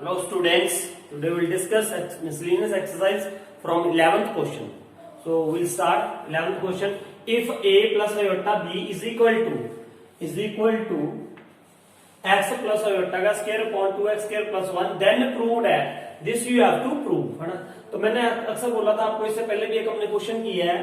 Hello students, today we'll discuss miscellaneous exercise from 11th question. So we'll start 11th question. If a plus iota b is equal to x plus iota का square upon 2x square plus 1, then prove that this you have to prove, है ना। तो मैंने अक्सर बोला था आपको, इससे पहले भी एक हमने क्वेश्चन किया है।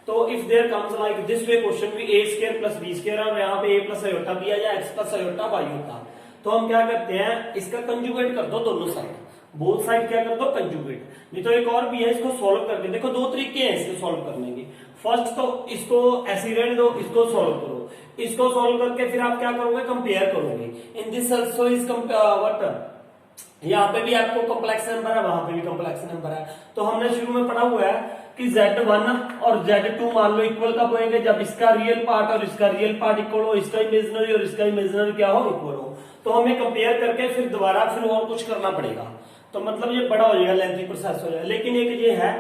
तो if there comes like this way question भी a square plus b square और यहाँ पे a प्लस आयोटा b आ जाए x प्लस आयोटा y होता, तो हम क्या करते हैं, इसका कंजुगेट कर दो दोनों साइड, बोथ साइड क्या कर दो कंजुगेट। नहीं तो एक और भी है, इसको सॉल्व करके देखो। दो तरीके हैं इसको सॉल्व करने के। फर्स्ट तो इसको ऐसे ही रहने दो, इसको सॉल्व करो। इसको सॉल्व करके फिर आप क्या करोगे, कंपेयर करोगे। In this also is what, यहाँ पे भी आपको कॉम्प्लेक्स नंबर है, वहां पे भी कॉम्प्लेक्स नंबर है। तो हमने शुरू में पढ़ा हुआ है कि Z1 और Z2 मान लो इक्वल कब होंगे, जब इसका रियल पार्ट और इसका रियल पार्ट इक्वल हो, इसका इमेजिनरी और इसका इमेजिनरी क्या हो, इक्वल हो। तो हमें कंपेयर करके फिर दोबारा फिर और कुछ करना पड़ेगा। तो मतलब ये बड़ा हो जाएगा, लेंथी प्रोसेस हो जाएगा। लेकिन एक ये है,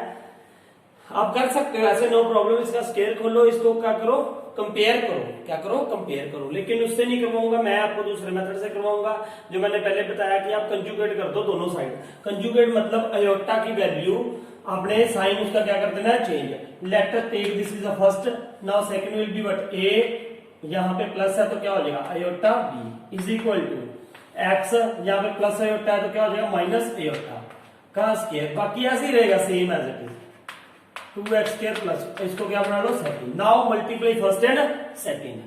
आप कर सकते हो ऐसे, नो प्रॉब्लम। इसका स्केल खोलो, इसको क्या करो, कंपेयर करो। क्या करो, कंपेयर करो। लेकिन उससे नहीं करवाऊंगा मैं, आपको दूसरे मेथड से करवाऊंगा, जो मैंने पहले बताया कि आप कंजुगेट कर दो दोनों साइड। कंजुगेट मतलब अयोटा की वैल्यू आपने साइन उसका क्या कर देना है, change. Let us take this is the first, now second will be what, a यहाँ पे प्लस है तो क्या हो जाएगा, iota b is equal to x, यहाँ पे प्लस अयोटा है तो क्या हो जाएगा, माइनस अयोटा का स्क्वायर। बाकी ऐसे ही रहेगा, same as it is 2x square plus, इसको क्या बना लो, second. Now multiply first and second,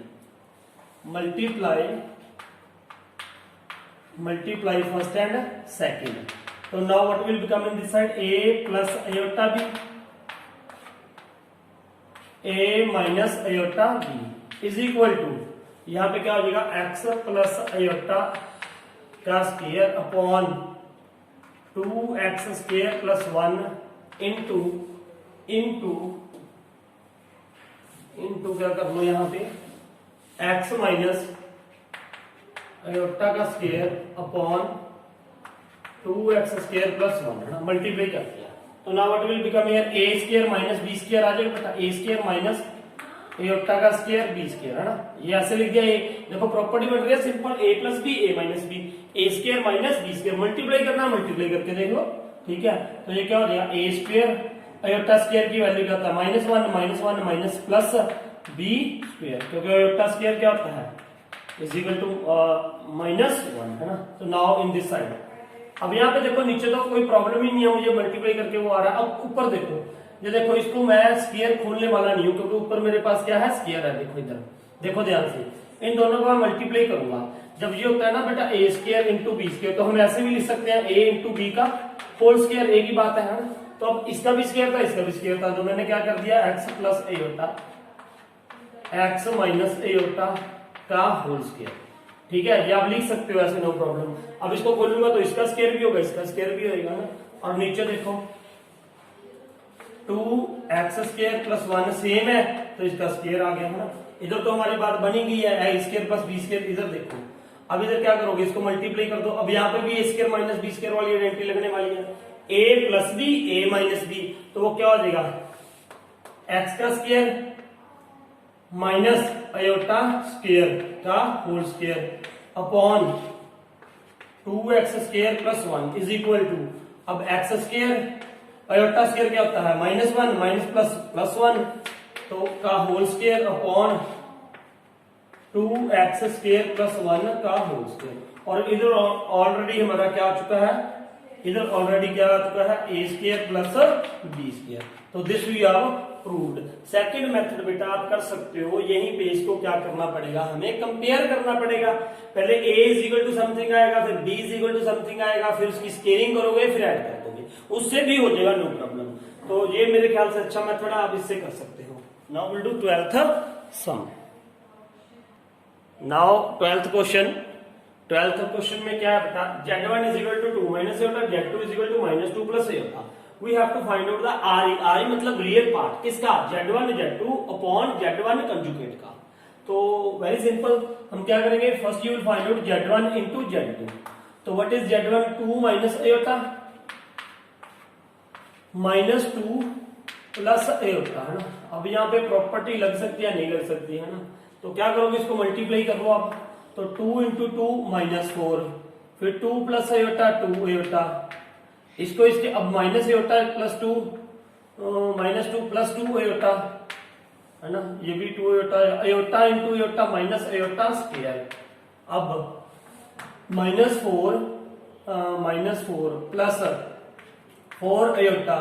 multiply first and second. तो now what will become in this side, a plus iota b, a minus iota b is equal to, यहां पे क्या हो जाएगा, x प्लस अयोटा का square upon 2x square plus 1 into क्या कर लो यहाँ पे, x माइनस अयोटा का square upon 2x square plus 1, है ना, मल्टीप्लाई कर दिया। तो now what will become here, a square minus b square आ जाएगा बेटा, a स्क्वायर माइनस अयोटा का स्क्वायर b स्क्वायर, है ना। ये ऐसे लिख दिया। ये देखो प्रॉपर्टी बन रही है simple, a plus b, a minus b, a square minus b square. Multiply करना, मल्टीप्लाई करके देख लो, ठीक है। तो ये क्या हो जाएगा, a स्क्वायर अयोटा स्क्वायर की वैल्यू क्या होता है, -1 माइनस प्लस b स्क्वायर, क्योंकि अयोटा स्क्वायर क्या होता है, इज इक्वल टू -1, है ना। तो नाउ इन दिस साइड, अब यहाँ पे देखो नीचे तो कोई प्रॉब्लम ही नहीं है, मुझे मल्टीप्लाई करके वो आ रहा है। अब ऊपर देखो, ये देखो, इसको मैं स्क्वायर खोलने वाला नहीं हूं, क्योंकि ऊपर मेरे पास क्या है, स्क्वायर है। देखो इधर, देखो ध्यान से, इन दोनों को मैं मल्टीप्लाई करूंगा। जब ये होता है ना बेटा, a square into B square, तो हम ऐसे भी लिख सकते हैं a इंटू बी का होल स्क्वायर, एक ही बात है ना। तो अब इसका भी स्क्वायर था, इसका भी स्क्वायर था, तो मैंने क्या कर दिया, x plus aorta, x minus iota का होल स्क्वायर, ठीक है। ये आप लिख सकते हो ऐसे, नो प्रॉब्लम। अब इसको खोलूंगा तो इसका स्क्वायर भी होगा, इसका स्क्वायर भी होगा ना। और नीचे देखो 2x स्क्वायर प्लस 1 सेम है, तो इसका स्क्वायर आ गया, है ना। इधर तो हमारी बात बनी गई है, a square plus b square. इधर देखो, अब इधर क्या करोगे, इसको मल्टीप्लाई कर दो। अब यहाँ पे भी a square minus b square वाली आइडेंटिटी लगने वाली है, a plus b, a minus b, तो वो क्या हो जाएगा, x का स्क्वायर माइनस अयोटा स्क्वायर का whole square upon 2x square plus 1 is equal to, अब x स्क्वायर अयोटा स्क्वायर क्या होता है, -1 माइनस प्लस 1, तो का whole square upon 2x square plus 1 का होल स्क्वायर। और इधर ऑलरेडी हमारा क्या आ चुका है, इधर ऑलरेडी क्या आ चुका है, a square plus b square. तो this we have proved. Second method बेटा आप कर सकते हो, यहीं पे इसको क्या करना पड़ेगा, हमें कंपेयर करना पड़ेगा। पहले a is equal to something आएगा, फिर b is equal to something आएगा, फिर उसकी स्केलिंग करोगे, फिर ऐड कर दोगे, उससे भी हो जाएगा, नो प्रॉब्लम। तो ये मेरे ख्याल से अच्छा मेथड है, आप इससे कर सकते हो। Now will do 12th some. Now 12th question. 12th question में क्या है बेटा, z1 is equal to 2 minus iota, z2 is equal to -2 plus iota. We have to find out the r मतलब रियल पार्ट किसका, z1 z2 upon z1 conjugate का। तो very simple, हम क्या करेंगे, first you will find out z1 into z2। तो what is z1, 2 minus aorta -2 plus aorta, है ना। अब यहाँ पे प्रॉपर्टी लग सकती है, नहीं लग सकती, है ना। तो क्या करोगे, इसको मल्टीप्लाई कर लो आप। तो 2 इंटू 2 -4 फिर 2 प्लस अयोटा 2 अयोटा, इसको इसके अब minus iota plus 2 minus 2 plus 2 iota है ना, ये भी 2 iota, iota into iota minus iota square. अब -4 प्लस 4 अयोटा,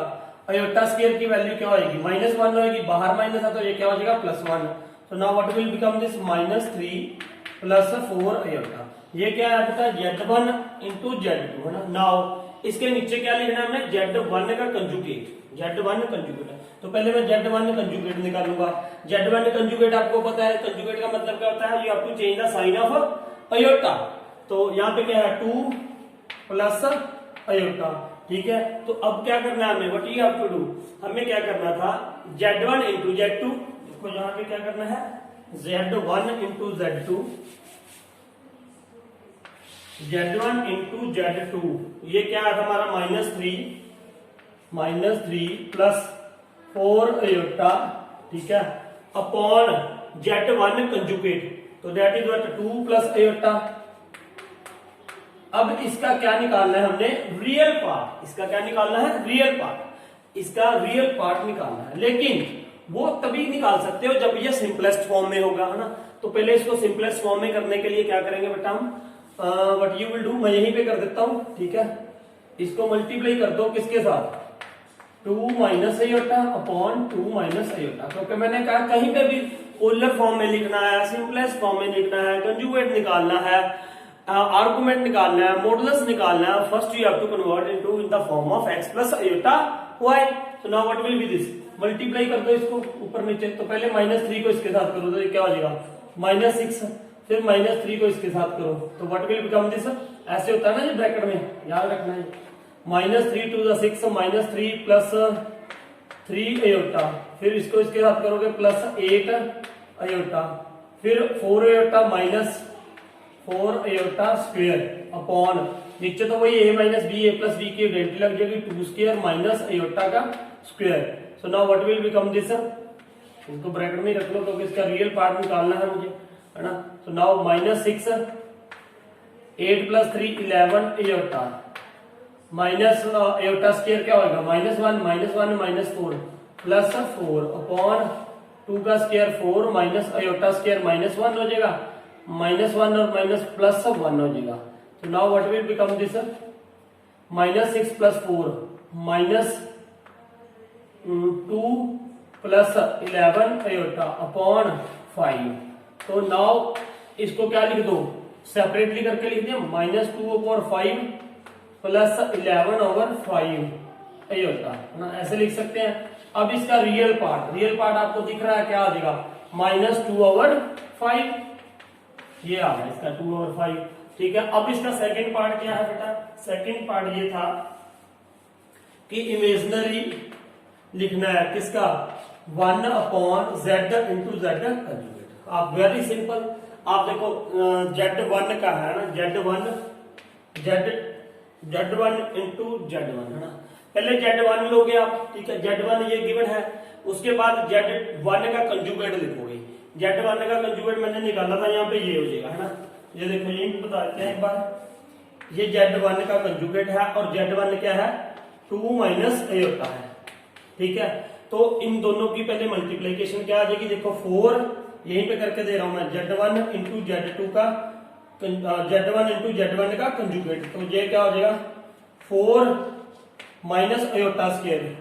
अयोटा स्क्वायर की वैल्यू क्या होगी, -1 होगी, बाहर माइनस है तो ये क्या हो जाएगा +1। तो now what will become this, -3 plus 4 iota. ये क्या है बेटा, Z1 इंटू Z2 है ना। नाउ इसके नीचे क्या लिखना है हमने, Z1 का कंजुगेट, Z1 कंजुगेट है। तो पहले मैं Z1 कंजुगेट निकालूंगा। Z1 कंजुगेट आपको पता है, कंजुगेट का मतलब क्या होता है, you have to change the sign of iota. तो यहाँ पे क्या है 2 प्लस अयोटा, ठीक है। तो अब क्या करना है हमें, what you have to do, हमें क्या करना था Z1 इंटू Z2, इसको यहाँ पे क्या करना है Z1 into Z2, Z1 into Z2, ये क्या है हमारा -3 प्लस 4 अयोटा, ठीक है, अपॉन Z1 कंजुगेट, तो that is what 2 plus aorta. अब इसका क्या निकालना है हमने, रियल पार्ट, इसका क्या निकालना है, रियल पार्ट, इसका रियल पार्ट निकालना है। लेकिन वो तभी निकाल सकते हो जब ये सिंपलेस्ट फॉर्म में होगा, है ना। तो पहले इसको सिंपलेस्ट फॉर्म में करने के लिए क्या करेंगे बेटा हम, व्हाट यू विल डू, मैं यहीं पे कर देता हूं, ठीक है। इसको मल्टीप्लाई कर दो किसके साथ, 2 minus aorta upon 2 minus aorta, क्योंकि मैंने कहा कहीं पे भी पोलर फॉर्म में लिखना है, सिंपलेस्ट फॉर्म में लिखना है, कंजुगेट निकालना है, आर्गुमेंट निकालना है, मॉडुलस निकालना है, first you have to convert into in the form of x plus iota y। So now what will be this, multiply कर दो इसको ऊपर नीचे। तो पहले -3 को इसके साथ करो तो ये क्या हो जाएगा -6, फिर -3 को इसके साथ करो तो व्हाट विल बिकम दिस, ऐसे होता है ना ये ब्रैकेट में, याद रखना है, -3 टू द 6 -3 प्लस 3 अयोटा, फिर इसको इसके साथ करोगे +8 अयोटा, फिर 4 iota minus 4 iota square upon, नीचे तो वही a minus B, a plus B की आइडेंटिटी लग जाएगी, 2 स्क्वायर माइनस अयोटा का square. So now what will become this, इसको ब्रैकेट में रख लो क्योंकि इसका रियल पार्ट निकालना है मुझे, है ना। So now -6 8 plus 3 11 iota minus iota square क्या होगा, -1 -4 प्लस 4 अपॉन 2 का स्क्वायर 4 माइनस अयोटा स्क्वायर -1 हो जाएगा, -1 और माइनस प्लस 1 हो जाएगा। तो now what will become this, -6 plus 4 minus 2 plus 11 iota upon 5। तो नाउ इसको क्या लिख दो, सेपरेटली करके लिख दिया, -2/5 प्लस 11/5 अयोटा, है ना, ऐसे लिख सकते हैं। अब इसका रियल पार्ट आपको दिख रहा है, क्या आ जाएगा -2/5, ये आ गया इसका 2/5, ठीक है। अब इसका सेकंड पार्ट क्या है बेटा, सेकंड पार्ट ये था कि इमेजिनरी लिखना है किसका, 1/z इंटू z कंजुगेट। आप वेरी सिंपल, आप देखो Z1 का है ना, Z1 इंटू Z1 है ना, पहले Z1 लोगे आप, ठीक है, Z1 ये गिवन है, उसके बाद Z1 का कंजुगेट लिखोगे। Z1 का कंजुगेट मैंने निकाला था, यहाँ पे ये हो जाएगा, है ना, ये देखो यही बता देते हैं एक बार, ये Z1 का कंजुगेट है और Z1 क्या है 2 माइनस अयोटा है, ठीक है। तो इन दोनों की पहले मल्टीप्लीकेशन क्या आ जाएगी, देखो 4 यहीं पे करके दे रहा हूं मैं, Z1 इंटू Z2 का Z1 इंटू Z1 का कंजुगेट, तो ये क्या हो जाएगा 4 minus iota square,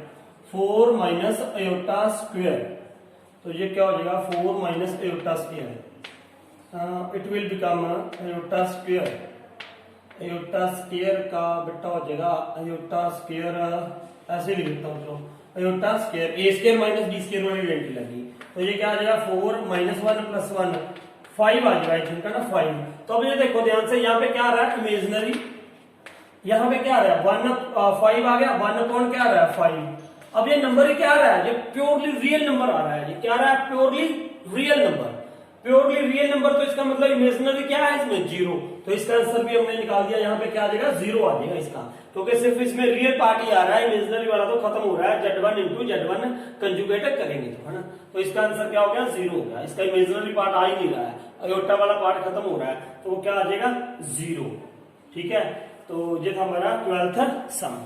4 minus iota square, तो ये क्या हो जाएगा 4 minus iota square, it will become iota square, iota square का बेटा हो जाएगा अयोटा स्क्वायर, ऐसे लिख देता हूँ, चलो अयोटा स्क्वायर, ए स्क्वायर माइनस बी स्क्वायर वाली आइडेंटिटी लगी, तो ये क्या आ जाएगा 4 माइनस 1 प्लस 1 5 आ जाएगा, आई थिंक है ना 5। तो अब ये देखो ध्यान से, यहाँ पे क्या आ रहा है इमेजिनरी, यहाँ पे क्या आ रहा है 5 आ गया, 1 कौन क्या आ रहा है 5। अब ये नंबर ही क्या आ रहा है, ये प्योरली रियल नंबर आ रहा है, ये क्या आ रहा है purely real number, purely real number, तो इसका मतलब इमेजिनरी क्या है इसमें 0, तो इसका आंसर भी हमने निकाल दिया, यहाँ पे क्या आ जाएगा 0 आ जाएगा इसका, क्योंकि सिर्फ इसमें रियल पार्ट ही आ रहा है, इमेजिनरी वाला तो खत्म हो रहा है, Z1 इंटू Z1 कंजुगेट करेंगे तो, है ना, तो इसका आंसर क्या हो गया 0 हो गया, इसका इमेजिनरी पार्ट आ ही नहीं रहा है, अयोटा वाला पार्ट खत्म हो रहा है, तो वो क्या आ जाएगा 0, ठीक है, तो ये था हमारा 12th some.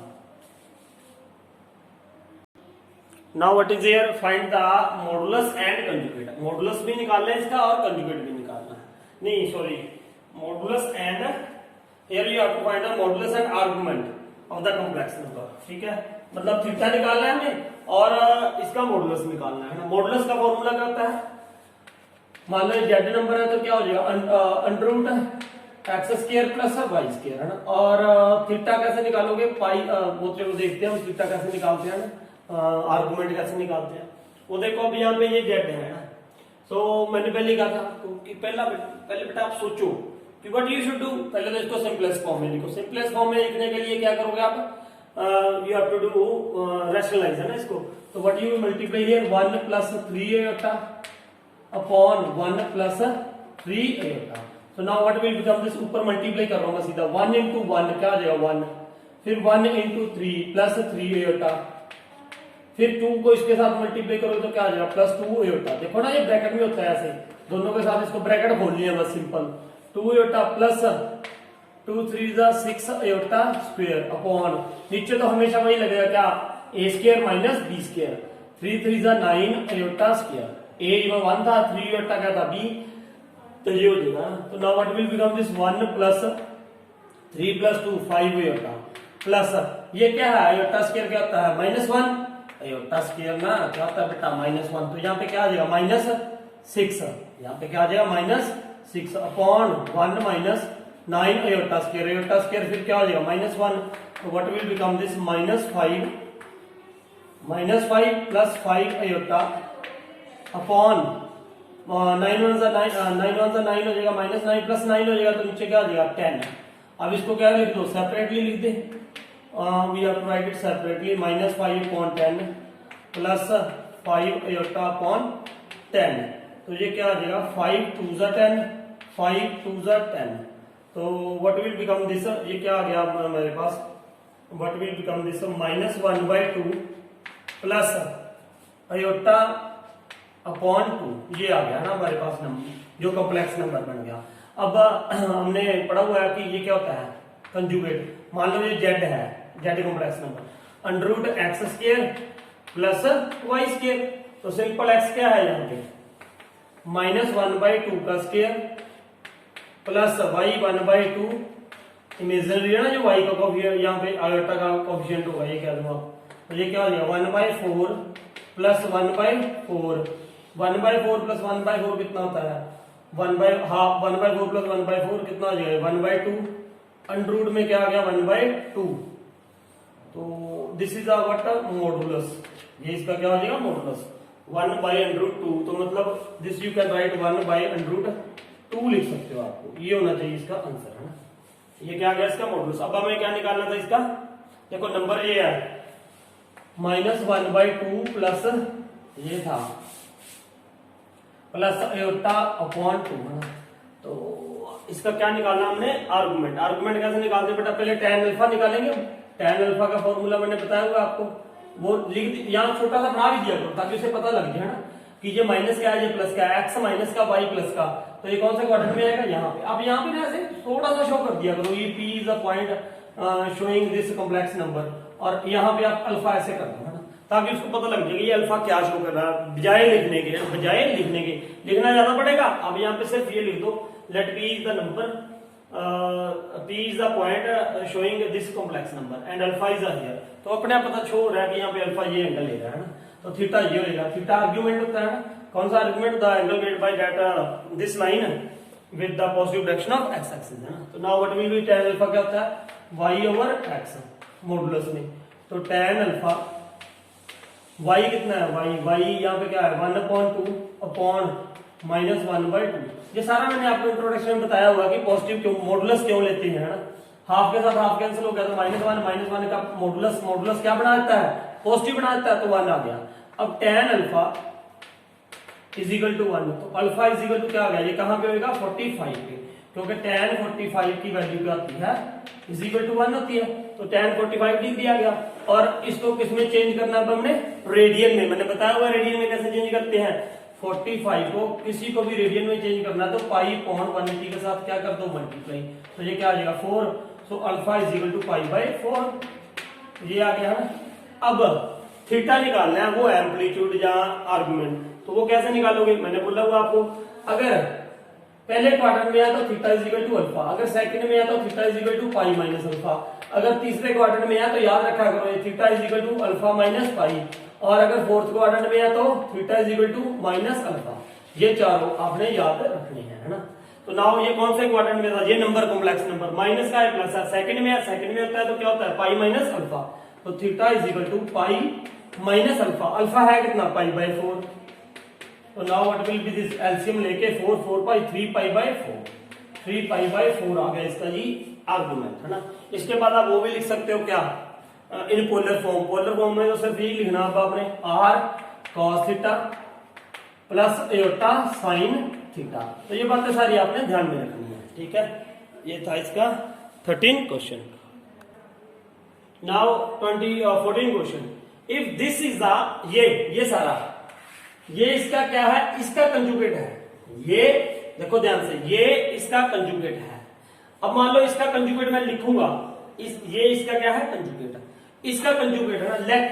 Now what is here, find the modulus and conjugate. Modulus भी निकालना है इसका और कंजुगेट भी निकालना है, नहीं sorry, modulus and here you have to find the modulus and argument of the complex number. ठीक है, मतलब थीटा निकालना है हमें और इसका मॉडुलस निकालना है ना। मॉडुलस का फॉर्मूला क्या होता है, मान लो जेड नंबर है तो क्या हो जाएगा, under root x square plus y square है ना। और थीटा कैसे निकालोगे, पाई, वो चलो देखते हैं हम थीटा कैसे निकालते हैं ना, आर्गुमेंट कैसे निकालते हैं। वो देखो अब यहाँ पे ये जेड है ना, तो मैंने पहले कहा था तो कि पहले बेटा आप सोचो कि व्हाट यू शुड डू। पहले तो इसको सिंपलेस्ट फॉर्म में लिखो। सिंपलेस्ट फॉर्म में लिखने के लिए क्या करोगे आप, you have to do rationalise है ना इसको। तो what you multiply here 1 plus 3 iota upon 1 plus 3 iota. So now what will become this, ऊपर मल्टीप्लाई कर रहा हूं मैं सीधा, 1 into 1 क्या आ जाएगा 1, फिर 1 into 3 प्लस 3 आयोटा, फिर 2 को इसके साथ मल्टीप्लाई करोगे तो क्या आ जाएगा प्लस 2 आयोटा। देखो ना ये ब्रैकेट में होता है ऐसे, दोनों के साथ इसको ब्रैकेट खोलनी है बस simple. 2 iota plus 2 3 6 iota square upon, नीचे तो हमेशा वही लगेगा क्या, a square minus b square, 3 3 9 iota square. A जो 1 था, 3 आयोटा क्या था बी, तो ये हो जाएगा। तो now what will become this 1 plus 3 plus 2 5 iota plus ये क्या है, आयोटा स्क्वायर क्या होता है -1, आयोटा स्क्वायर ना क्या होता है बेटा -1। तो यहाँ पे क्या आ जाएगा -6, यहाँ पे क्या आ जाएगा -6 upon 1 minus 9 iota square, iota square फिर क्या हो जाएगा -1। तो what will become this -5 plus 5 iota upon 9 1 9 हो जाएगा, -9 प्लस 9 हो जाएगा, तो नीचे क्या आ जाएगा 10। अब इसको क्या लिख दो, सेपरेटली लिख दे, we have to write it separately, -5 upon 10 plus 5 iota upon 10। तो ये क्या आ जाएगा 5 2 10, 5 2 10। तो व्हाट विल बिकम दिस, ये क्या आ गया मेरे पास, what will become this -1/2 plus iota upon 2, ये आ गया ना हमारे पास नंबर, जो कॉम्प्लेक्स नंबर बन गया। अब हमने पढ़ा हुआ है कि ये क्या होता है कंजुगेट। मान लो ये जेड है, z complex number, under root x square plus y square. तो सिंपल एक्स क्या है यहाँ पे -1/2 का स्क्वायर प्लस वाई 1/2, इमेजिनरी है ना जो वाई का कोफिशिएंट, यहाँ पे आयोटा का कोफिशिएंट होगा, ये कह दूंगा। तो ये क्या हो जाएगा 1/4 प्लस 1/4, 1/4 प्लस 1/4 कितना होता है 1/2, 1/4 प्लस 1/4 कितना हो जाएगा 1/2, अंडर रूट में क्या आ गया 1/2। तो दिस इज आवर मॉडुलस, ये इसका क्या हो जाएगा मॉडुलस 1/√2। तो मतलब दिस यू कैन राइट 1/√2 लिख सकते हो, आपको ये होना चाहिए इसका आंसर है ना। ये क्या गया इसका मॉडुलस। अब हमें क्या निकालना था इसका, देखो नंबर ये है -1/2 प्लस ये था प्लस आयोटा अपॉन 2 है ना। तो इसका क्या निकालना हमने आर्गुमेंट। आर्गुमेंट कैसे निकालते बेटा, पहले tan अल्फा निकालेंगे। tan अल्फा का फॉर्मूला मैंने बताया होगा आपको, वो लिख यहाँ छोटा सा बना भी दिया करो ताकि उसे पता लग जाए ना कि ये माइनस क्या है, ये प्लस क्या है, एक्स माइनस का वाई प्लस का। तो ये कौन से क्वाड्रेंट में आएगा यहाँ पे। अब यहाँ पे ना ऐसे थोड़ा सा शो कर दिया करो, ये P is a point showing this complex number, और यहाँ पे आप अल्फा ऐसे कर दो है ना, ताकि उसको पता लग जाए कि ये अल्फा क्या शो कर रहा है, बजाय लिखने के लिखना ज्यादा पड़ेगा। अब यहाँ पे सिर्फ ये लिख दो, let P is the number, P is the point showing this complex number and alpha is here। तो अपने आप पता छोड़ रहा है कि यहाँ पे अल्फा ये एंगल ले रहा है ना, तो थीटा ये होगा। थीटा आर्गुमेंट होता है ना, कौन सा argument, the angle made by that this line with the positive direction of x axis है ना। तो now what will B tan alpha क्या होता है y/x मॉडुलस में। तो tan अल्फा y कितना है, y यहाँ पे क्या है 1/2 अपॉन -1/2। ये सारा मैंने आपको इंट्रोडक्शन में बताया हुआ कि पॉजिटिव क्यों मॉडुलस क्यों लेते हैं ना, हाफ के साथ हाफ कैंसिल हो गया तो -1 का मॉडुलस क्या बना देता है, पॉजिटिव बना देता है, तो 1 आ गया। अब tan alpha is equal to 1, तो अल्फा इज इक्वल टू क्या आ गया, ये कहां पे होगा 45 पे, क्योंकि tan 45 की वैल्यू क्या होती है इज इक्वल टू 1 होती है। तो tan 45 लिख दिया गया, और इसको किसमें चेंज करना है हमने, रेडियन में। मैंने बताया हुआ रेडियन में कैसे चेंज करते हैं, 45 को किसी को भी रेडियन में चेंज करना है तो पाई अपॉन 180 के साथ क्या कर दो मल्टीप्लाई। तो ये क्या आ जाएगा 4, सो alpha is equal to pi by 4, ये आ गया ना। अब थीटा निकालना है, वो एम्पलीट्यूड या आर्गुमेंट, तो वो कैसे निकालोगे, मैंने बोला हुआ आपको, अगर पहले क्वाड्रेंट में आया तो theta is equal to alpha, अगर सेकंड में आया तो theta is equal to pi minus alpha, अगर तीसरे क्वाड्रेंट में आया तो याद रखा करो ये theta is equal to alpha minus pi, और अगर फोर्थ क्वाड्रेंट में आया तो theta is equal to minus alpha. ये चारों आपने याद रखने हैं, है ना। तो नाउ ये कौन से क्वाड्रेंट में था, ये नंबर कॉम्प्लेक्स नंबर, माइनस का है प्लस है, सेकंड में है, सेकंड में होता है तो क्या होता है पाई माइनस अल्फा, तो theta is equal to pi minus alpha, alpha है कितना पाई बाय 4, तो now what will be this, LCM लेके 4 4 पाई 3 पाई बाय 4, 3 पाई बाय 4 आ गया इसका जी आर्गुमेंट, है ना। इसके बाद आप वो भी लिख सकते हो क्या, in polar form, polar form में तो सिर्फ यही लिखना आपने r cos theta plus aorta sine theta, तो ये बातें सारी आपने ध्यान में रखनी है, ठीक है। ये था इसका 13 question. Now 14 question, if this is the, ये सारा, ये इसका क्या है, इसका कंजुगेट है, ये देखो ध्यान से, ये इसका कंजुगेट है। अब मान लो इसका कंजुगेट मैं लिखूंगा, ये इसका क्या है कंजुगेट, इसका कंजुगेट है ना, let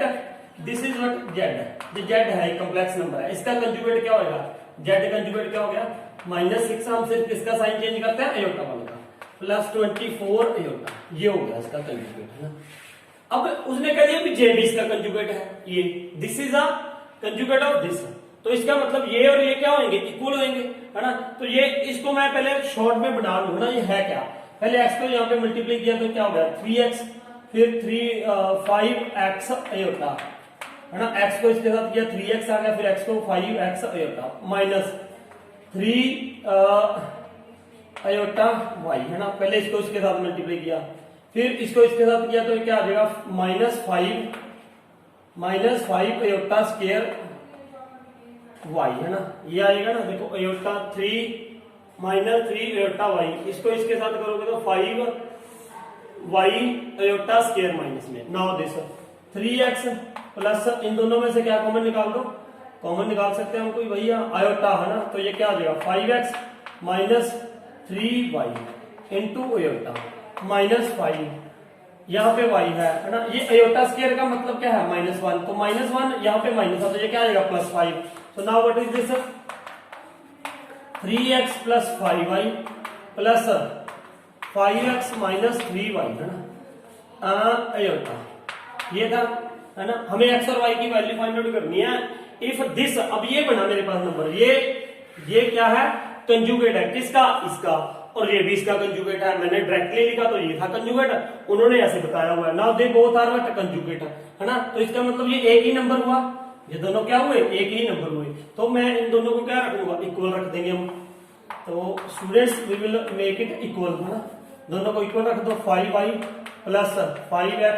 this is what Z, Z है कॉम्प्लेक्स नंबर है, इसका कंजुगेट क्या होगा, जेड कंजुगेट क्या हो गया -6, हम सिर्फ किसका साइन चेंज करते हैं अयोटा वाले का, प्लस 24 अयोटा, ये हो गया इसका कंजुगेट, है ना। अब उसने कह दिया कि जेड इसका कंजुगेट है, ये this is a conjugate of this, तो इसका मतलब ये और ये क्या होंगे, इक्वल होंगे, है ना। तो ये इसको मैं पहले शॉर्ट में बना लूंगा ना, ये है क्या, पहले x को यहाँ पे मल्टीप्लाई किया तो क्या हो गया 3x, फिर 5x अयोटा, है ना, x को इसके साथ किया 3x आ गया, फिर x को 5x aorta minus 3 aorta y, है ना। पहले इसको इसके साथ मल्टीप्लाई किया, फिर इसको इसके साथ किया तो क्या आ जाएगा -5 अयोटा स्क्वायर y, है ना, ये आएगा ना, देखो अयोटा 3 अयोटा y, इसको इसके साथ करोगे तो 5y अयोटा स्क्वायर माइनस में, नाउ दिस 3x प्लस, इन दोनों में से क्या कॉमन निकाल दो, कॉमन निकाल सकते हैं हम कोई भैया अयोटा, है ना, तो ये क्या आ जाएगा 5x minus 3y into iota minus 5, यहाँ पे y है ना, ये अयोटा स्क्वायर का मतलब क्या है -1, तो -1 यहाँ पे माइनस है, तो ये क्या आएगा +5, तो now what is this 3x plus 5y plus 5x minus 3y, है ना, अयोटा, ये था, है ना। हमें x और y की वैल्यू फाइंड आउट करनी है। इफ दिस, अब ये बना मेरे पास नंबर, ये क्या है कंजुगेट है किसका, इसका, और ये भी इसका कंजुगेट है, मैंने डायरेक्टली लिखा तो ये था कंजुगेट, उन्होंने ऐसे बताया हुआ है, now they both are what conjugate, है ना। तो इसका मतलब ये एक ही नंबर हुआ, ये दोनों क्या हुए एक ही नंबर हुए, तो मैं इन दोनों को क्या रखूंगा इक्वल रख देंगे हम, तो students we will make it equal, है ना, दोनों को इक्वल रख दो, 5y plus 5x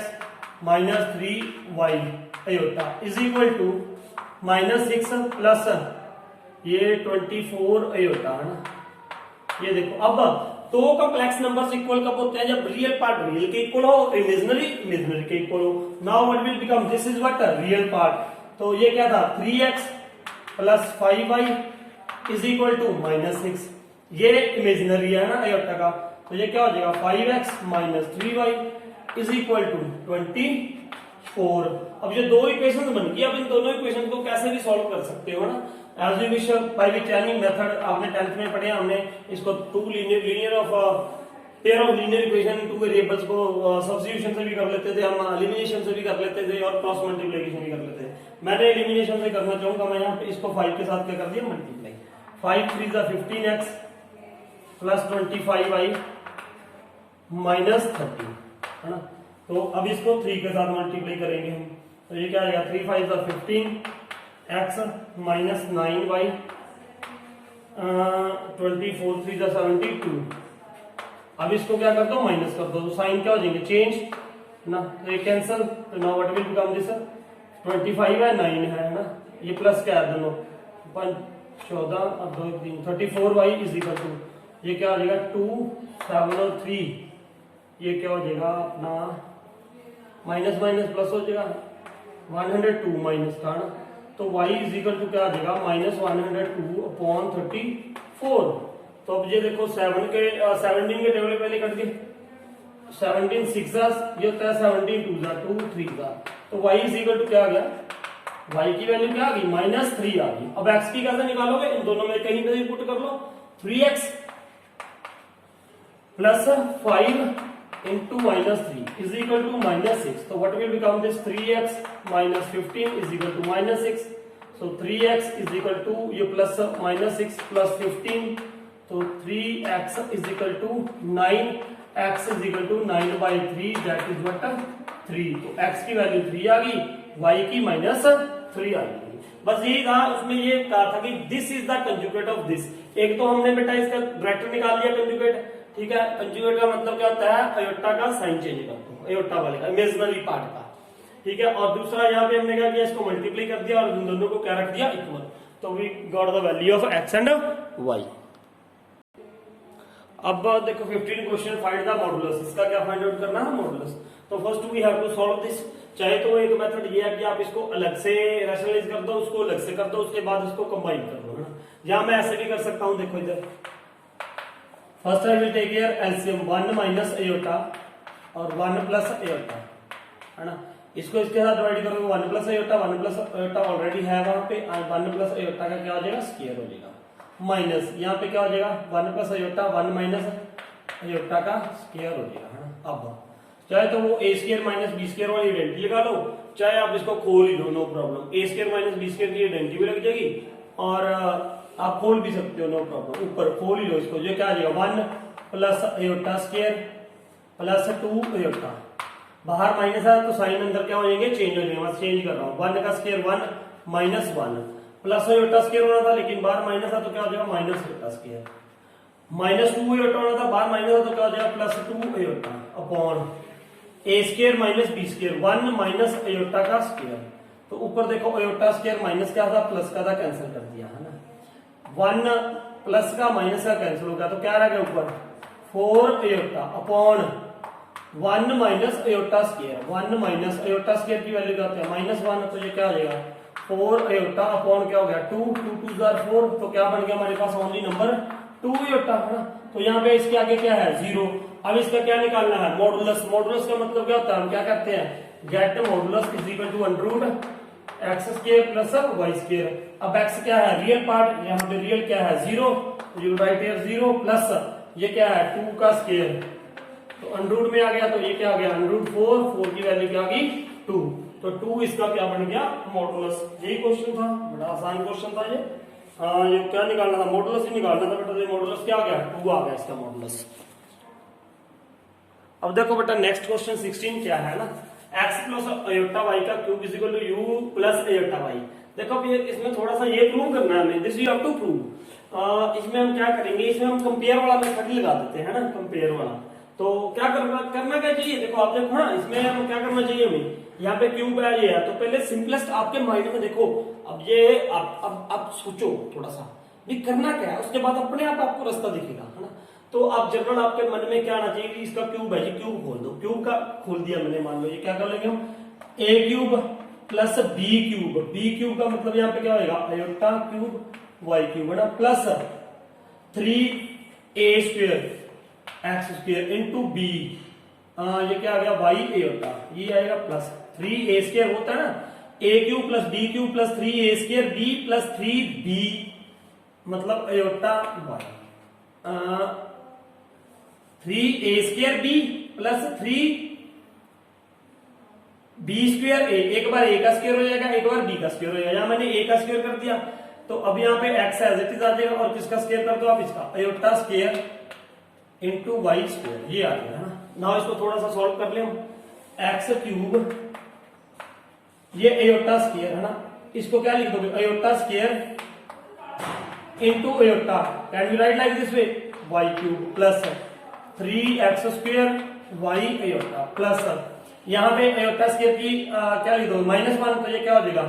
minus 3y iota is equal to -6 plus ये 24 अयोटा, है ना। ये देखो, अब दो कॉम्प्लेक्स नंबर्स इक्वल कब होते हैं, जब रियल पार्ट रियल के इक्वल हो, इमेजिनरी इमेजिनरी के इक्वल हो। Now what will become, this is what real part, तो ये क्या था 3x plus 5y is equal to -6, ये इमेजिनरी है ना अयोटा का, तो ये क्या हो जाएगा 5x minus 3y is equal to 24। अब ये दो इक्वेशन बन गई, अब इन दोनों इक्वेशन को कैसे भी सॉल्व कर सकते हो ना, as you wish, by which any method, आपने 10th में पढ़े, हमने इसको two linear of pair of linear equation, two variables को सब्स्टिट्यूशन से भी कर लेते थे हम, एलिमिनेशन से भी कर लेते थे, और क्रॉस मल्टीप्लिकेशन भी कर लेते थे। मैंने एलिमिनेशन से करना चाहूंगा, मैं यहाँ पे इसको 5 के साथ क्या कर दिया मल्टीप्लाई, 5 3 जा 15x प्लस 25y माइनस 30, है ना। तो अब इसको 3 के साथ मल्टीप्लाई करेंगे हम, तो ये क्या आएगा 3 5 जा 15x माइनस 9y 24 3 जा 72। अब इसको क्या कर दो माइनस कर दो, तो साइन क्या हो जाएंगे चेंज ना, तो ये कैंसिल, तो now what will become this 25 है 9 है ना, ये प्लस क्या है दोनों 5 14 और 2 3 34y इज इक्वल टू, ये क्या हो जाएगा 2 7 और 3, ये क्या हो जाएगा अपना माइनस माइनस प्लस हो जाएगा 102 माइनस का ना, तो y इज इक्वल टू क्या आ जाएगा -102 अपॉन 34। तो अब ये देखो 17 के टेबल पहले कट गए, 17 6 ये होता है 17 2 2 3 तो y इज इक्वल टू क्या आ गया, y की वैल्यू क्या आ गई -3 आ गई। अब x की कैसे निकालोगे, इन दोनों में कहीं पे भी पुट कर लो, 3x plus 5 into -3 is equal to -6, so what will become this 3x minus 15 is equal to -6, so 3x is equal to ये plus -6 plus 15 तो 3x is equal to 9, x is equal to 9/3 that is what 3, तो x की value 3 आ गई, y की -3 आ गई। बस यही था, उसमें ये कहा था कि this is the conjugate of this. एक तो हमने बेटा इसका ब्रैकेट निकाल लिया कंजुगेट, ठीक है। कंजुगेट का मतलब क्या होता है, अयोटा का साइन चेंज कर दो, अयोटा वाले का इमेजिनरी पार्ट का, ठीक है। और दूसरा यहाँ पे हमने क्या किया, इसको मल्टीप्लाई कर दिया और इन दोनों को क्या रख दिया, इक्वल, तो we got the value of x and y। अब देखो 15 क्वेश्चन, फाइंड द मॉडुलस, इसका क्या फाइंड आउट करना है, मॉडुलस। तो first we have to solve this. चाहे तो एक मेथड ये है कि आप इसको अलग से रैशनलाइज कर दो, उसको अलग से कर दो, उसके बाद इसको कंबाइन कर दो, है ना। या मैं ऐसे भी कर सकता हूं, देखो इधर first I will take here LCM 1 minus iota और 1 प्लस अयोटा, है ना। इसको इसके साथ डिवाइड करोगे 1 plus aorta, 1 plus aorta already है वहां पे, 1 प्लस अयोटा का क्या हो जाएगा, स्क्वायर हो जाएगा, माइनस यहाँ पे क्या हो जाएगा 1 प्लस अयोटा 1 माइनस अयोटा का स्क्वायर हो जाएगा, है ना। अब चाहे तो वो ए स्क्वायर माइनस बी स्क्वायर वाली आइडेंटिटी लगा लो, चाहे आप इसको खोल ही लो, नो प्रॉब्लम। ए स्क्वायर माइनस बी स्क्वायर की आइडेंटिटी भी लग जाएगी और आप खोल भी सकते हो, नो प्रॉब्लम। ऊपर खोल ही लो इसको, जो क्या आ जाएगा 1 plus iota square plus 2 iota, बाहर माइनस है तो साइन अंदर क्या हो जाएंगे, चेंज हो जाएंगे, मैं चेंज कर रहा हूँ। 1 का square 1 minus 1 plus iota square होना था, लेकिन बाहर माइनस है तो क्या हो जाएगा minus iota square, minus 2 iota होना था, बाहर माइनस है तो क्या हो जाएगा plus 2 iota upon a square minus b square 1 minus iota का स्क्वायर। तो ऊपर देखो अयोटा स्क्वायर माइनस क्या था, प्लस का था, कैंसिल कर दिया, है ना। 1 प्लस का माइनस का कैंसिल हो गया, तो क्या रह गया ऊपर 4 iota upon 1 minus iota square, 1 minus iota square की वैल्यू क्या होती है -1, तो ये क्या हो जाएगा 4 अयोटा अपॉन क्या हो गया 2 2 2 4, तो क्या बन गया हमारे पास ओनली नंबर 2 अयोटा, है ना। तो यहाँ पे इसके आगे क्या है 0। अब इसका क्या निकालना है, मॉडुलस। मॉडुलस का मतलब क्या होता है, हम क्या करते हैं, get modulus is equal to under x square plus y square. अब एक्स क्या है, रियल पार्ट, यहाँ पे रियल क्या है 0, यू राइट हियर 0 प्लस ये क्या है 2 का स्क्वायर, तो अंडर में आ गया, तो ये क्या आ गया अंडर 4 की वैल्यू क्या आ गई 2, तो 2 इसका क्या बन गया मॉडुलस। यही क्वेश्चन था, बड़ा आसान क्वेश्चन था ये। ये क्या निकालना था, मॉडुलस ही निकालना था बेटा। ये मॉडुलस क्या आ गया 2 आ गया इसका मॉडुलस। अब देखो बेटा नेक्स्ट क्वेश्चन 16 क्या है ना, x प्लस अयोटा y का cube is equal to u plus iota y। देखो अब ये इसमें थोड़ा सा ये प्रूव करना है हमें, this you have to prove. इसमें हम क्या करेंगे, इसमें हम कंपेयर वाला मेथड लगा देते हैं, है ना, कंपेयर वाला। तो क्या करना क्या चाहिए, देखो आप देखो ना, इसमें हम क्या करना चाहिए हमें, यहाँ पे क्यूब है ये है, तो पहले सिंपलेस्ट आपके माइंड में देखो, अब ये अब सोचो थोड़ा सा भी करना क्या है, उसके बाद अपने आप आपको रास्ता दिखेगा, है ना। तो आप जनरल आपके मन में क्या आना चाहिए कि इसका क्यूब है, क्यूब खोल दो, क्यूब का खोल दिया मैंने, मान लो ये क्या कर लेंगे हम a cube plus b cube, b cube का मतलब यहाँ पे क्या होगा अयोटा क्यूब y क्यूब, है ना, plus 3a square x square into b, ये क्या आ गया y अयोटा, ये आएगा प्लस 3a स्क्वायर होता है ना, a cube plus b cube plus 3a square b plus 3b मतलब iota y, 3a square b plus 3b square a, एक बार a का स्क्वायर हो जाएगा, एक बार b का स्क्वायर हो जाएगा। यहाँ मैंने a का स्क्वायर कर दिया, तो अब यहाँ पे x एज इट इज आ जाएगा, और किसका स्क्वायर कर दो आप, इसका iota square into y square, ये आ गया, है ना। नाउ इसको थोड़ा सा सॉल्व कर ले हम, x क्यूब ये अयोटा स्क्वायर, है ना, इसको क्या लिख दोगे iota square into iota, can you write like this way y cube plus 3x square y iota plus यहाँ पे अयोटा स्क्वायर की क्या लिख दो -1, तो ये क्या हो जाएगा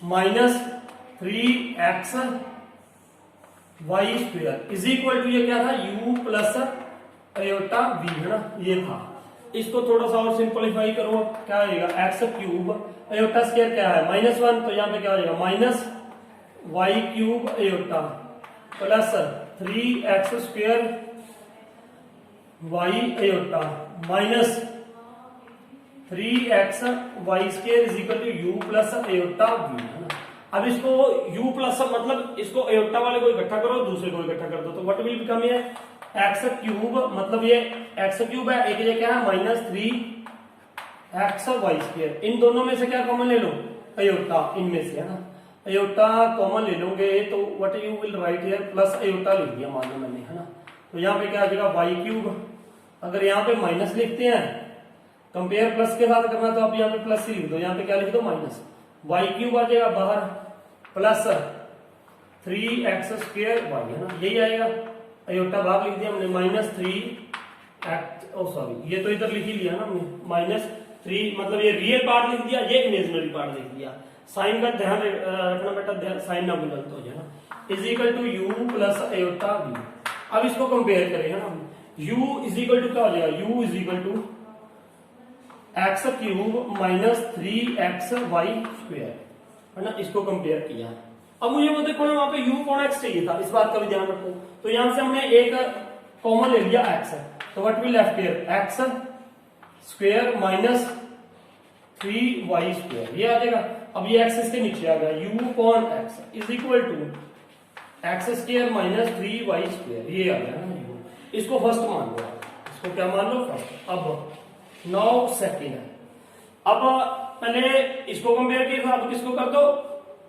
-3x y square is equal to ये क्या था u प्लस अयोटा v, है ना, ये था। इसको थोड़ा सा और सिंपलीफाई करो, क्या आएगा x क्यूब अयोटा स्क्वायर क्या है -1, तो यहाँ पे क्या हो जाएगा minus y cube iota plus 3x square y iota minus 3x y square is equal to u plus iota b, है ना। अब इसको u प्लस मतलब इसको एयोटा वाले को इकट्ठा करो, दूसरे को इकट्ठा कर दो, तो व्हाट विल बिकम है एक्स क्यूब, मतलब ये एक्स क्यूब है, एक ये क्या है माइनस 3x वाई स्क्र। इन दोनों में से क्या कॉमन ले लो, एयोटा, इनमें से, है ना। एयोटा कॉमन ले लोगे तो what you will write here plus aorta लिख दिया मान लो मैंने, है ना। तो यहाँ पे क्या आ जाएगा वाई क्यूब, अगर यहाँ पे माइनस लिखते हैं कंपेयर प्लस के साथ करना तो आप यहाँ पे प्लस ही लिख दो, यहाँ पे क्या लिख दो माइनस, वाई क्यूब आ जाएगा बाहर प्लस 3x स्क्र वाई, है ना, यही आएगा। अयोटा बाहर लिख दिया हमने माइनस 3x, ओ सॉरी ये तो इधर लिख ही लिया ना हमने, माइनस 3 मतलब ये रियल पार्ट लिख दिया, ये इमेजिनरी पार्ट लिख दिया। साइन का ध्यान रखना बेटा, साइन ना भी गलत हो जाए ना। Is equal to u plus iota b. अब इसको कंपेयर करें, है ना, u इज इक्वल टू क्या हो जाएगा, u is equal to x cube minus 3x y square, है ना। इसको कंपेयर किया। अब मुझे वो देखो ना वहां पे u कौन x चाहिए था, इस बात का भी ध्यान रखो। तो यहां से हमने एक कॉमन ले लिया x, तो what will left here x square minus 3y square, ये आ जाएगा। अब ये x इसके नीचे आ गया, u कौन x is equal to x square minus 3y square, ये आ गया ना u। इसको फर्स्ट मान लो, इसको क्या मान लो फर्स्ट। अब 9 सेकेंड है। अब पहले इसको कंपेयर किया, अब किसको कर दो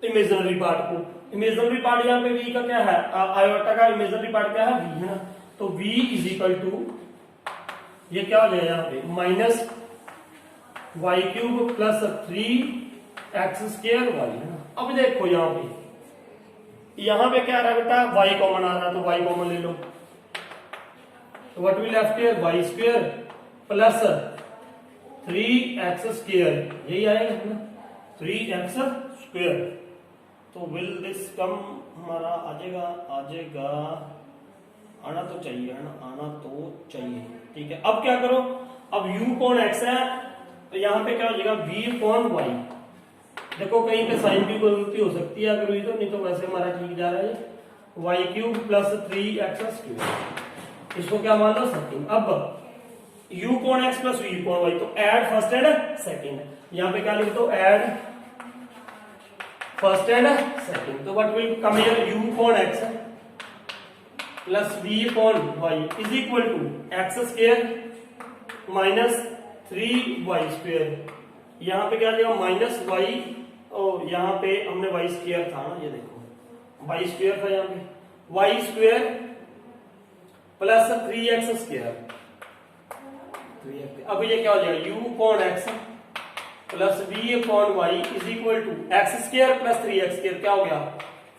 इमेजिनरी पार्ट को। इमेजिनरी पार्ट यहाँ पे v का क्या है, आयोटा का इमेजिनरी पार्ट क्या है v, है ना। तो v इज इक्वल टू ये क्या हो जाएगा यहाँ पे minus y cube plus 3x square y, है ना। अब देखो यहाँ पे क्या आ रहा है बेटा, y कॉमन आ रहा है, तो y कॉमन ले लो, तो what will left here y square plus 3x square, यही आएगा ना 3x स्क्वायर। तो विल दिस कम हमारा आ जाएगा, आना तो चाहिए, है ना, आना तो चाहिए, ठीक है। अब क्या करो, अब u कौन x है, तो यहाँ पे क्या हो जाएगा v कौन y। देखो कहीं पे साइन की गलती हो सकती है अगर हुई तो, नहीं तो वैसे हमारा ठीक जा रहा है। Y cube plus 3x square, इसको क्या मान लो सेकंड। अब u कौन x प्लस v कौन y, तो ऐड फर्स्ट एंड सेकंड, यहाँ पे क्या लिख दो ऐड फर्स्ट एंड सेकंड। तो what will come here u कौन x प्लस v कौन y is equal to x square minus 3y square. यहाँ पे क्या लिया माइनस y, और यहाँ पे हमने y स्क्वायर था ना, ये देखो y स्क्वायर था, यहाँ पे y square plus 3x square. अब ये क्या हो जाएगा u कौन x प्लस v कौन y is equal to x square plus 3x square, क्या हो गया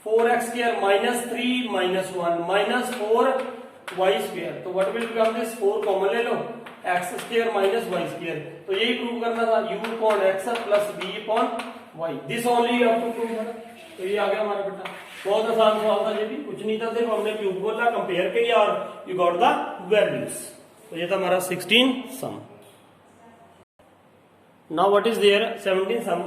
4x square minus 3 minus 1 minus 4y square. तो what will become this, 4 common ले लो, x square minus y square. तो यही प्रूव करना था u कौन x प्लस v कौन y, this only you have to prove. तो ये आ गया हमारा बेटा, बहुत आसान सवाल था, ये भी कुछ नहीं था, सिर्फ हमने क्यूब बोला कंपेयर किया और यू गॉट द वैल्यूज। तो ये था हमारा 16 sum. Now what is there 17 sum.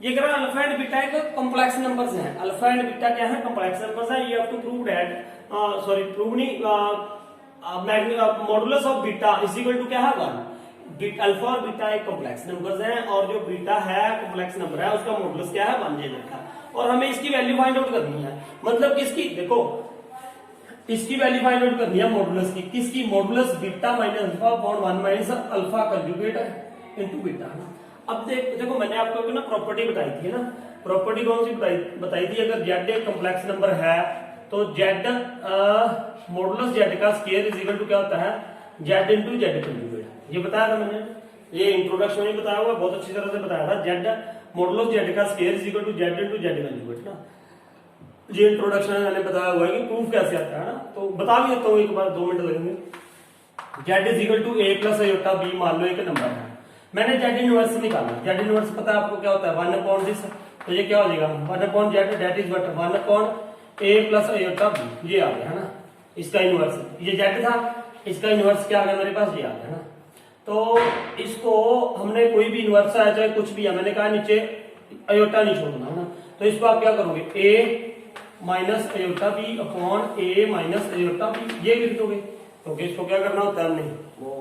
ये कह रहा है अल्फा एंड बीटा एक कॉम्प्लेक्स नंबर्स हैं। अल्फा एंड बीटा क्या है, कॉम्प्लेक्स नंबर्स हैं। You have to prove that, sorry prove नहीं, modulus of beta is equal to क्या है 1। अल्फा और बीटा एक कॉम्प्लेक्स नंबर्स हैं, और जो बीटा है कॉम्प्लेक्स नंबर है उसका मॉडुलस क्या है 1 का, और हमें इसकी वैल्यू फाइंड आउट करनी है। मतलब किसकी, देखो इसकी वैल्यू फाइंड आउट करनी है मॉडुलस की, किसकी, modulus beta minus alpha upon 1 minus alpha conjugate into beta. अब देखो मैंने आपको ना प्रॉपर्टी बताई थी ना, प्रॉपर्टी कौन सी बताई थी, अगर z एक कॉम्प्लेक्स नंबर है तो z मॉडुलस z का स्क्वायर इज इक्वल टू क्या होता है z इंटू जेड कंजुगेट। ये बताया था मैंने, ये इंट्रोडक्शन में बताया हुआ, बहुत अच्छी तरह से बताया था। z मॉडुलस z का square is equal to z into z conjugate ना, ये इंट्रोडक्शन में मैंने बताया हुआ है कि प्रूफ कैसे आता है ना। तो बता भी देता हूँ एक बार, 2 मिनट लगेंगे। z is equal to a plus iota b, मान लो एक नंबर है, मैंने z इनवर्स निकाला। z इनवर्स पता है आपको क्या होता है 1 अपॉन दिस, तो ये क्या हो जाएगा 1 upon z that is what 1 upon a plus iota b, ये आ गया है ना इसका इनवर्स। ये z था, इसका इनवर्स क्या आ गया मेरे पास, ये आ गया ना। तो इसको हमने कोई भी इनवर्स आया चाहे कुछ भी है, मैंने कहा नीचे आयोटा नहीं छोड़ना है ना, तो इसको आप क्या करोगे a minus iota b upon a minus iota b, ये लिख दोगे। तो इसको क्या करना होता है हमने, वो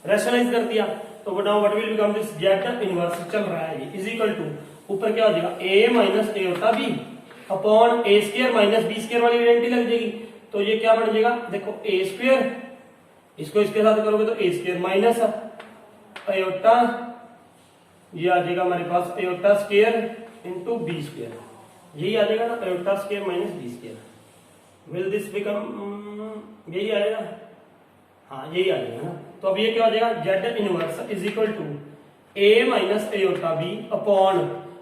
रैशनलाइज कर दिया तो now what will become this Z inverse चल रहा है ये इज इक्वल टू ऊपर क्या हो जाएगा a माइनस ए होता B upon a square minus b square वाली आइडेंटिटी लग जाएगी तो ये क्या बन जाएगा देखो ए स्क्वायर इसको इसके साथ करोगे तो ए स्क्वायर माइनस एयोटा ये आ जाएगा हमारे पास iota square into b square यही आ जाएगा ना iota square minus b square will this become यही आएगा हाँ यही आ जाएगा ना तो अब ये क्या हो जाएगा z inverse is equal to a minus iota b upon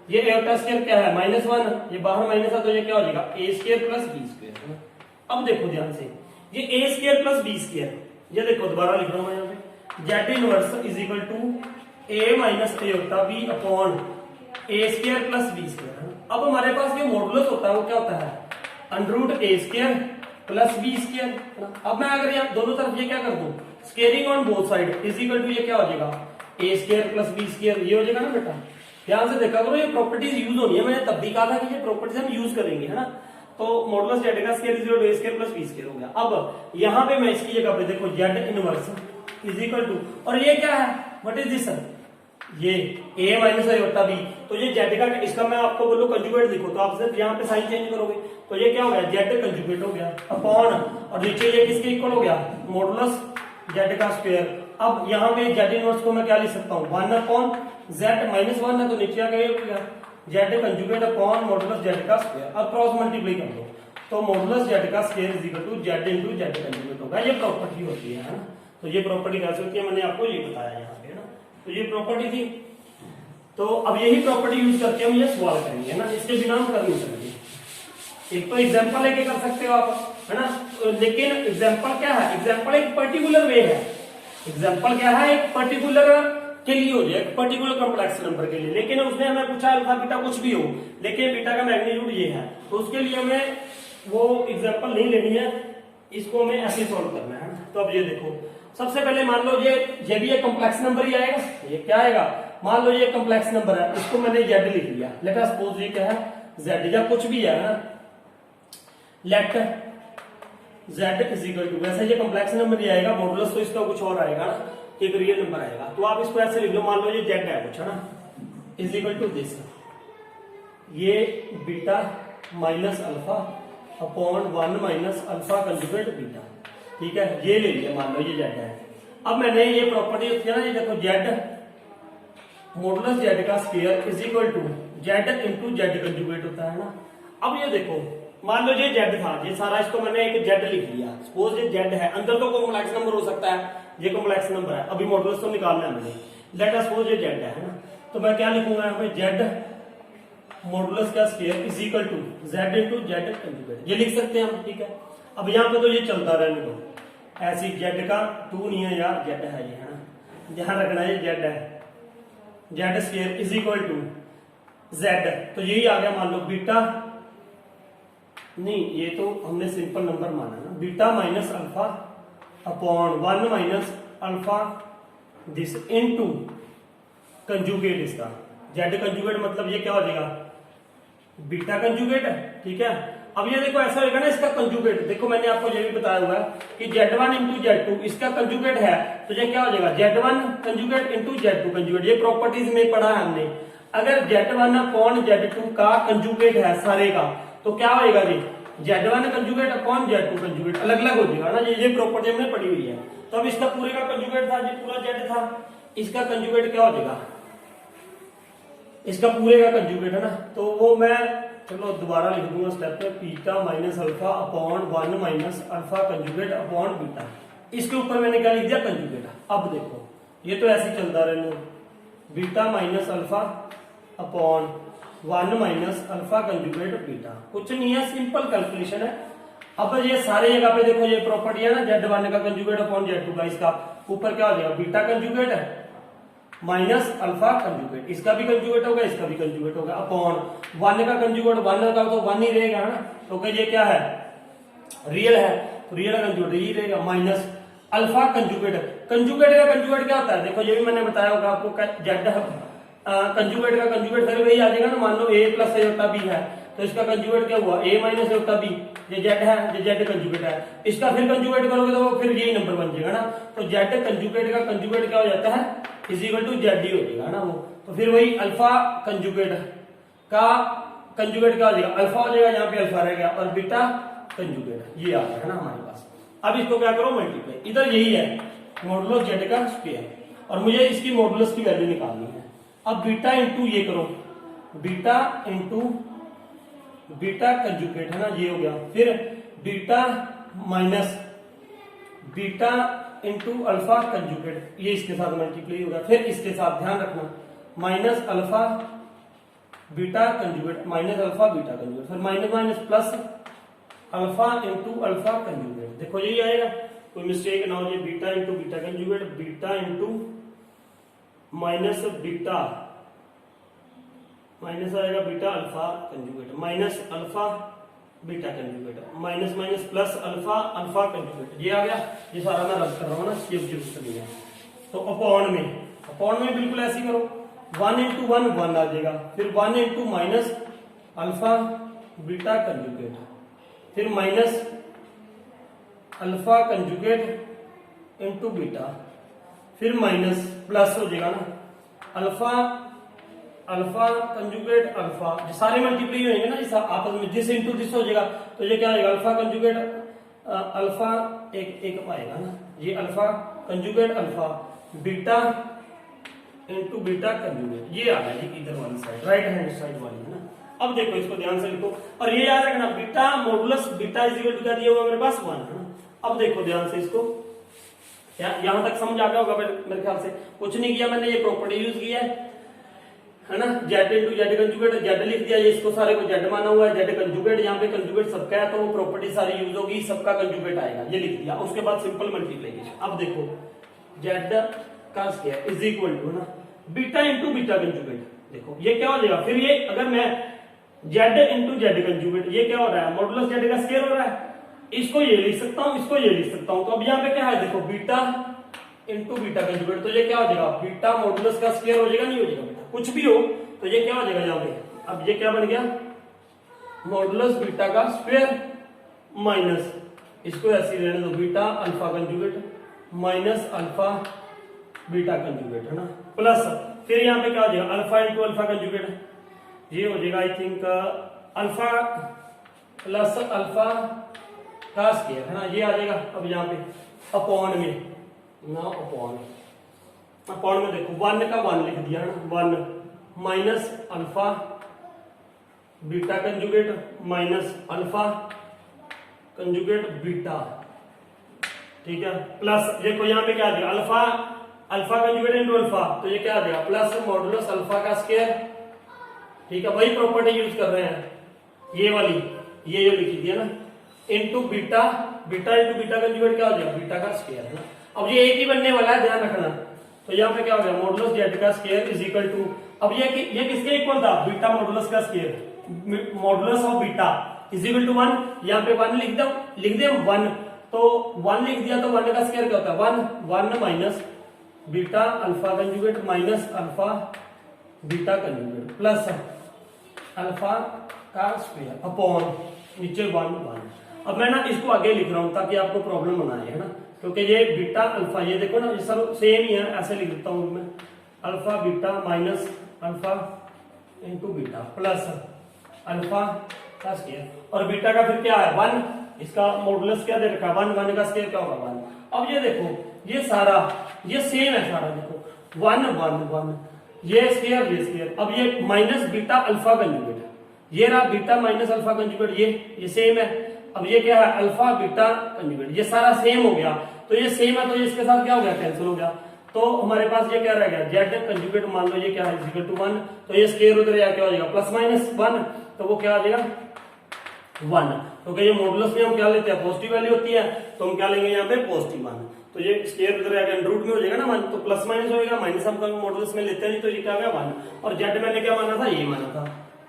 ये एयोटा स्क्वायर क्या है -1 ये बाहर माइनस है तो ये क्या हो जाएगा a square plus b square अब देखो ध्यान से ये a square plus b square ये देखो दोबारा लिख रहा हूं मैं यहां पे z inverse is equal to a minus iota b upon a square plus b square अब हमारे पास जो मॉडुलस होता है वो क्या होता है under a square plus b square अब मैं अगर यहाँ दोनों तरफ ये क्या कर दूं squaring on both side is equal to ये क्या हो जाएगा a square plus b square ये हो जाएगा ना बेटा ध्यान से देखा करो ये प्रॉपर्टीज यूज होनी है मैंने तब भी कहा था कि ये प्रॉपर्टीज हम यूज करेंगे है ना तो मॉडुलस जेड का square is equal to a square plus b square हो गया अब यहाँ पे मैं इसकी जगह पे देखो z inverse is equal to और ये क्या है व्हाट इज दिस ये a माइनस एयोटा b तो ये जेड का इसका मैं आपको बोलूं कंजुगेट लिखो तो आप सिर्फ यहाँ पे साइन चेंज करोगे तो ये क्या हो गया जेड कंजुगेट हो गया अपॉन और नीचे ये किसके इक्वल हो गया मॉडुलस जेड का स्क्वायर अब यहाँ पे जेड इनवर्स को मैं क्या लिख सकता हूँ 1 अपॉन जेड माइनस 1 है तो नीचे आ गया z conjugate upon modulus z का स्क्वायर अब क्रॉस मल्टीप्लाई कर दो तो मॉडुलस जेड का square is equal to z into z conjugate होगा ये प्रॉपर्टी होती है ना तो ये प्रॉपर्टी कैसे होती है मैंने आपको ये बताया यहाँ पे ना तो ये प्रॉपर्टी थी तो अब यही प्रॉपर्टी यूज करके हम ये सवाल करेंगे ना इसके बिना हम कर नहीं सकते एक तो एग्जांपल लेके कर सकते हो आप है ना लेकिन एग्जांपल क्या है एग्जांपल एक पर्टिकुलर वे है एग्जांपल क्या है एक पर्टिकुलर के लिए हो जाए एक पर्टिकुलर कॉम्प्लेक्स नंबर के लिए लेकिन उसने हमें पूछा अल्फा बीटा कुछ भी हो लेकिन बीटा का मैग्नीट्यूड ये है तो उसके लिए हमें वो एग्जांपल नहीं लेनी है इसको हमें ऐसे सॉल्व करना है तो अब ये देखो सबसे पहले मान लो ये भी एक कॉम्प्लेक्स नंबर ही आएगा ये क्या आएगा मान लो ये कॉम्प्लेक्स नंबर है इसको मैंने जेड लिख लिया लेट अस सपोज ये क्या है जेड या कुछ भी है ना let z is equal to वैसे ये कॉम्प्लेक्स नंबर ही आएगा मॉडुलस तो इसका कुछ और आएगा ना एक रियल नंबर आएगा तो आप इसको ऐसे लिख लो मान लो ये जेड है कुछ है ना इज इक्वल टू दिस ये beta minus alpha upon 1 minus alpha conjugate beta ठीक है ये ले लिया मान लो ये जेड है अब मैंने ये प्रॉपर्टी होती है ना ये देखो जेड मॉडुलस जेड का square is equal to z into z conjugate होता है ना अब ये देखो मान लो ये जेड था ये सारा इसको मैंने एक जेड लिख लिया सपोज ये जेड है अंदर तो कॉम्प्लेक्स नंबर हो सकता है ये कॉम्प्लेक्स नंबर है अभी मॉडुलस तो निकालना है मैंने लेट अस सपोज ये जेड है ना तो मैं क्या लिखूंगा यहाँ पे जेड मॉडुलस का square is equal to z into z conjugate ये लिख सकते हैं हम ठीक है अब यहाँ पे तो ये चलता रहने दो ऐसी जेड का 2 नहीं है यार जेड है ये है ना ध्यान रखना है जेड है z square is equal to z तो यही आ गया मान लो बीटा नहीं ये तो हमने सिंपल नंबर माना ना beta minus alpha upon 1 minus alpha this into conjugate इसका जेड कंजुगेट मतलब ये क्या हो जाएगा बीटा कंजुगेट है ठीक है अब ये देखो ऐसा होगा ना इसका कंजुगेट देखो मैंने आपको ये भी बताया हुआ है कि Z1 इंटू Z2 इसका कंजुगेट है तो ये क्या हो जाएगा Z1 conjugate into Z2 conjugate ये प्रॉपर्टीज में पढ़ा है हमने अगर Z1 अपॉन Z2 का कंजुगेट है सारे का तो क्या होएगा जी Z1 conjugate upon Z2 conjugate अलग अलग हो जाएगा ना ये प्रॉपर्टी हमने पढ़ी हुई है तो अब इसका पूरे का कंजुगेट था ये पूरा Z था इसका कंजुगेट क्या हो जाएगा इसका पूरे का कंजुगेट है ना तो वो मैं चलो दोबारा लिख दूंगा स्टेप पे beta minus alpha upon 1 minus alpha conjugate upon beta इसके ऊपर मैंने क्या लिख दिया कंजुगेट अब देखो ये तो ऐसे चलता रहना beta minus alpha upon 1 minus alpha conjugate beta कुछ नहीं है सिंपल कैलकुलेशन है अब ये सारे जगह पे देखो ये प्रॉपर्टी है ना Z1 का कंजुगेट अपॉन Z2 का इसका ऊपर क्या हो जाएगा बीटा कंजुगेट है माइनस अल्फा कंजुगेट इसका भी कंजुगेट होगा इसका भी कंजुगेट होगा अपॉन 1 का कंजुगेट 1 का तो 1 ही रहेगा ना तो ये क्या है रियल है तो रियल कंजुगेट यही रहेगा माइनस अल्फा कंजुगेट कंजुगेट का कंजुगेट क्या होता है देखो ये भी मैंने बताया होगा आपको जेड कंजुगेट का कंजुगेट फिर वही आ जाएगा ना मान लो a प्लस a होता भी है तो इसका कंजुगेट क्या हुआ a माइनस a बटा b, ये z है, ये z कंजुगेट है, इसका फिर कंजुगेट करोगे तो वो फिर यही नंबर बन जाएगा ना। तो z कंजुगेट का कंजुगेट क्या हो जाता है इज इक्वल टू जेड ही हो जाएगा ना वो। तो फिर वही अल्फा कंजुगेट का कंजुगेट क्या हो जाएगा अल्फा हो जाएगा, यहाँ पे अल्फा रह गया, और बीटा कंजुगेट ये आ गया है ना हमारे पास। अब इसको क्या करो मल्टीप्लाई, इधर यही है मॉडुलस जेड का स्क्वायर, और मुझे इसकी मॉडुलस की वैल्यू निकालनी है। अब बीटा इंटू ये करो, बीटा इंटू बीटा कंजुगेट है ना, ये हो गया, फिर beta minus beta into alpha conjugate, ये इसके साथ मल्टीप्लाई होगा, फिर इसके साथ ध्यान रखना minus alpha beta conjugate, minus alpha beta conjugate, फिर minus minus plus alpha into alpha conjugate. देखो यही आएगा, कोई मिस्टेक ना हो, ये beta into beta conjugate, beta into minus beta minus आएगा beta alpha conjugate, minus alpha beta conjugate, minus minus plus alpha alpha conjugate, ये आ गया। ये सारा मैं रद्द कर रहा हूँ ना, ये जरूरत नहीं है। तो अपॉन में बिल्कुल ऐसे ही करो, 1 इंटू 1 1 आ जाएगा, फिर 1 into minus alpha beta conjugate, फिर minus alpha conjugate into beta, फिर माइनस प्लस हो जाएगा ना अल्फा अल्फा कंजुगेट अल्फा, जो सारे मल्टीप्लाई होंगे ना इस आपस में, दिस इंटू दिस हो जाएगा, तो ये क्या आएगा अल्फा कंजुगेट अल्फा एक आएगा ना, ये alpha conjugate alpha beta into beta conjugate, ये आ गया जी इधर वाली साइड, राइट हैंड साइड वाली है ना। अब देखो इसको ध्यान से लिखो, और ये याद रखना beta modulus beta is equal to क्या दिया हुआ मेरे पास 1 है ना। अब देखो ध्यान से इसको, यहां तक समझ आ गया होगा मेरे ख्याल से, कुछ नहीं किया मैंने, ये प्रॉपर्टी यूज किया है ना, Z into z conjugate, Z लिख दिया, ये इसको सारे को जेड माना हुआ है, जेड कंजुगेट, यहाँ पे कंजुगेट सबका है तो वो प्रॉपर्टी सारी यूज होगी, सबका कंजुगेट आएगा, ये लिख दिया। उसके बाद सिंपल मल्टीप्लिकेशन। अब देखो जेड का स्क्वायर इज इक्वल टू ना बीटा इंटू बीटा कंजुगेट, देखो ये क्या हो जाएगा, फिर ये अगर मैं जेड इंटू जेड कंजुगेट, ये क्या हो रहा है मॉडुलस जेड का स्क्वायर हो रहा है, इसको ये लिख सकता हूं, इसको ये लिख सकता हूं। तो अब यहाँ पे क्या है देखो बीटा इंटू बीटा कंजुगेट, तो ये क्या हो जाएगा बीटा मॉडुलस का स्क्वायर हो जाएगा, नहीं हो जाएगा बेटा, कुछ भी हो तो ये क्या हो जाएगा यहाँ पे। अब ये क्या बन गया मॉडुलस बीटा का स्क्वायर माइनस, इसको ऐसे रहने दो, beta alpha conjugate minus alpha beta conjugate है ना, प्लस फिर यहाँ पे क्या हो जाएगा अल्फा इंटू अल्फा कंजुगेट, ये हो जाएगा I think alpha plus alpha का स्क्वायर है ना, ये आ जाएगा। अब यहाँ पे अपॉन में ना, अपॉन में देखो 1 का 1 लिख दिया ना, 1 minus alpha beta conjugate minus alpha conjugate beta, ठीक है, प्लस देखो यहाँ पे क्या आ जाएगा अल्फा कंजुगेट इंटू अल्फा, तो ये क्या आ जाएगा प्लस मॉडुलस अल्फा का स्क्वायर, ठीक है, वही प्रॉपर्टी यूज कर रहे हैं, ये वाली, ये जो लिखी थी ना, into beta, beta into beta conjugate क्या हो जाएगा बीटा का स्क्वायर है ना। अब ये एक ही बनने वाला है, ध्यान रखना। तो यहाँ पे क्या हो गया मॉडुलस जेड का स्क्वायर इज इक्वल टू, अब ये किसके इक्वल था बीटा मॉडुलस का square, modulus of beta is equal to 1, यहाँ पे 1 लिख दे 1, तो 1 लिख दिया, तो 1 का स्क्वायर क्या होता है 1 minus beta alpha conjugate minus alpha beta conjugate plus alpha का स्क्वायर अपॉन नीचे 1। अब मैं ना इसको आगे लिख रहा हूं ताकि आपको प्रॉब्लम ना आए, है ना, क्योंकि ये बीटा अल्फा, ये देखो ना ये सब सेम ही है, ऐसे लिख देता हूं मैं, alpha beta minus alpha into beta plus alpha का स्क्वायर, और बीटा का फिर क्या है 1, इसका मॉडुलस क्या दे रखा है 1 का स्क्वायर क्या होगा 1। अब ये देखो ये सारा ये सेम है सारा, देखो 1 1 1, ये स्क्वायर, अब ये माइनस बीटा अल्फा कंजुगेट, ये रहा बीटा माइनस अल्फा कंजुगेट, ये सेम है। अब ये क्या है अल्फा बीटा कंजुगेट, ये सारा सेम हो गया, तो ये सेम है तो ये इसके साथ क्या हो गया कैंसिल हो गया, तो हमारे पास ये क्या रह गया जेड कंजुगेट, मान लो ये क्या है इक्वल टू 1, तो ये स्क्वायर उधर या क्या हो जाएगा प्लस माइनस 1, तो वो क्या आ जाएगा 1, क्योंकि ये मॉडुलस में हम क्या लेते हैं पॉजिटिव वैल्यू होती है, तो हम क्या लेंगे यहाँ पे पॉजिटिव 1, तो ये स्क्वायर उधर आके रूट में हो जाएगा ना 1, तो प्लस माइनस होएगा, माइनस हम मॉडुलस में लेते हैं नहीं, तो ये क्या गया 1, और जेड मैंने क्या माना था ये माना था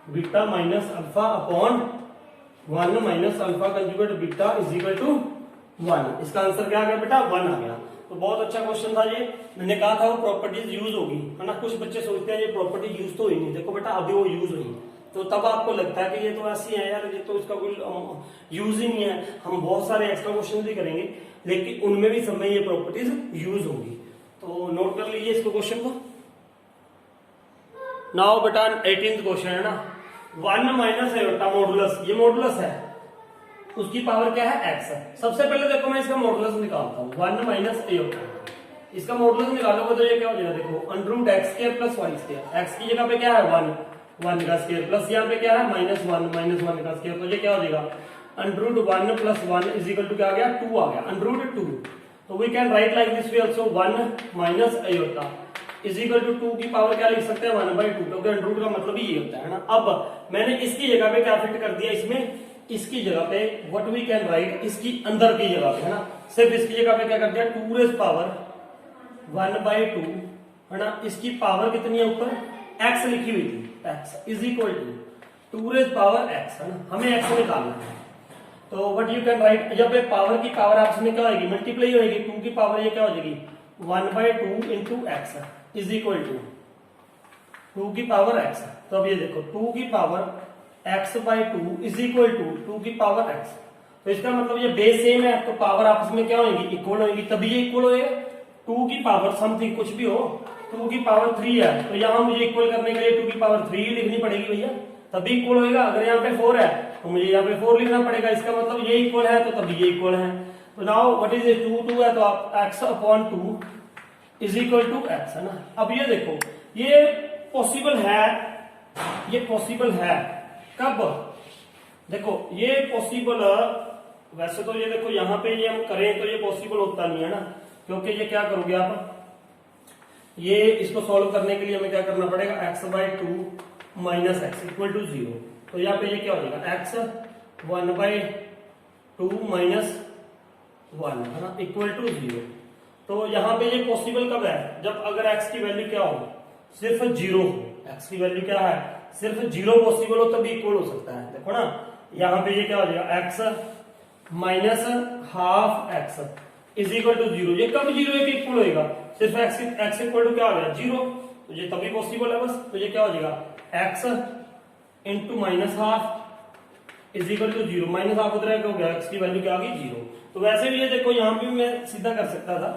beta minus alpha upon 1 minus alpha conjugate beta is equal to 1, इसका आंसर क्या आ गया बेटा 1 आ गया। तो बहुत अच्छा क्वेश्चन था ये, मैंने कहा था वो प्रॉपर्टीज यूज होगी, है ना, कुछ बच्चे सोचते हैं ये प्रॉपर्टी यूज तो हुई नहीं, देखो बेटा अभी वो यूज हुई, तो तब आपको लगता है कि ये तो ऐसी है यार, ये तो इसका कोई यूज ही नहीं है। हम बहुत सारे एक्स्ट्रा क्वेश्चन भी करेंगे लेकिन उनमें भी सब में ये प्रॉपर्टीज यूज होगी। तो नोट कर लीजिए इसको क्वेश्चन को। नाउ बेटा 18th क्वेश्चन है ना, 1 माइनस आयोटा मॉडुलस, ये मॉडुलस है, उसकी पावर क्या है x है। सबसे पहले देखो मैं इसका मॉडुलस निकालता हूं, 1 माइनस आयोटा, इसका मॉडुलस निकालोगे तो ये क्या हो जाएगा, देखो under x square plus y square, x की जगह पे क्या है 1 का स्क्वायर प्लस यहाँ पे क्या है -1 का स्क्वायर, तो ये क्या हो जाएगा under 1 plus 1 is equal to क्या आ गया 2 आ गया, अंडर 2। तो we can write like this way also 1 minus iota is equal to 2 की पावर क्या लिख सकते हैं 1/2, क्योंकि अंडर का मतलब ही ये होता है ना। अब मैंने इसकी जगह पे क्या फिट कर दिया इसमें, इसकी जगह पे व्हाट वी कैन राइट, इसकी अंदर की जगह पे है ना, सिर्फ इसकी जगह पे क्या कर दिया 2 रेज पावर 1/2 है ना, इसकी पावर कितनी है ऊपर x लिखी हुई थी, x is equal to 2 raise power x है ना, हमें x निकालना है। तो व्हाट यू कैन राइट, जब पे पावर की पावर आपस में क्या होगी मल्टीप्लाई होगी, 2 की पावर ये क्या हो जाएगी 1/2 into x is equal to 2 की पावर x। तो अब ये देखो 2 की power x/2 is equal to 2 की पावर x, तो इसका मतलब ये बेस सेम है तो पावर आपस में क्या होगी इक्वल होगी, तभी ये इक्वल होएगा। 2 की पावर समथिंग कुछ भी हो, 2 की पावर 3 है तो यहाँ मुझे इक्वल करने के लिए 2 की पावर 3 ही लिखनी पड़ेगी भैया, तभी इक्वल होएगा। अगर यहाँ पे 4 है तो मुझे यहाँ पे 4 लिखना पड़ेगा, इसका मतलब ये इक्वल है तो तभी ये इक्वल है। तो नाउ व्हाट इज 2 है तो आप x/2 is equal to x है ना। अब ये देखो ये पॉसिबल है, ये पॉसिबल है कब, देखो ये पॉसिबल, वैसे तो ये देखो यहाँ पे ये हम करें तो ये पॉसिबल होता नहीं है ना, क्योंकि ये क्या करोगे आप, ये इसको सॉल्व करने के लिए हमें क्या करना पड़ेगा x/2 minus x equal to 0। तो यहाँ पे ये क्या हो जाएगा x 1/2 माइनस 1 है ना इक्वल टू 0। तो यहाँ पे ये पॉसिबल कब है, जब अगर x की वैल्यू क्या हो सिर्फ 0 हो, x की वैल्यू क्या है सिर्फ 0 पॉसिबल हो तभी इक्वल हो सकता है। देखो ना यहाँ पे ये क्या हो जाएगा x minus half x is equal to 0, ये कब 0 के इक्वल होएगा, सिर्फ x इक्वल टू क्या हो गया 0, तो ये तभी पॉसिबल है बस। तो ये क्या हो जाएगा x into minus half is equal to 0, minus half उधर क्या हो गया x की वैल्यू क्या आ गई 0। तो वैसे भी ये देखो यहाँ पे मैं सीधा कर सकता था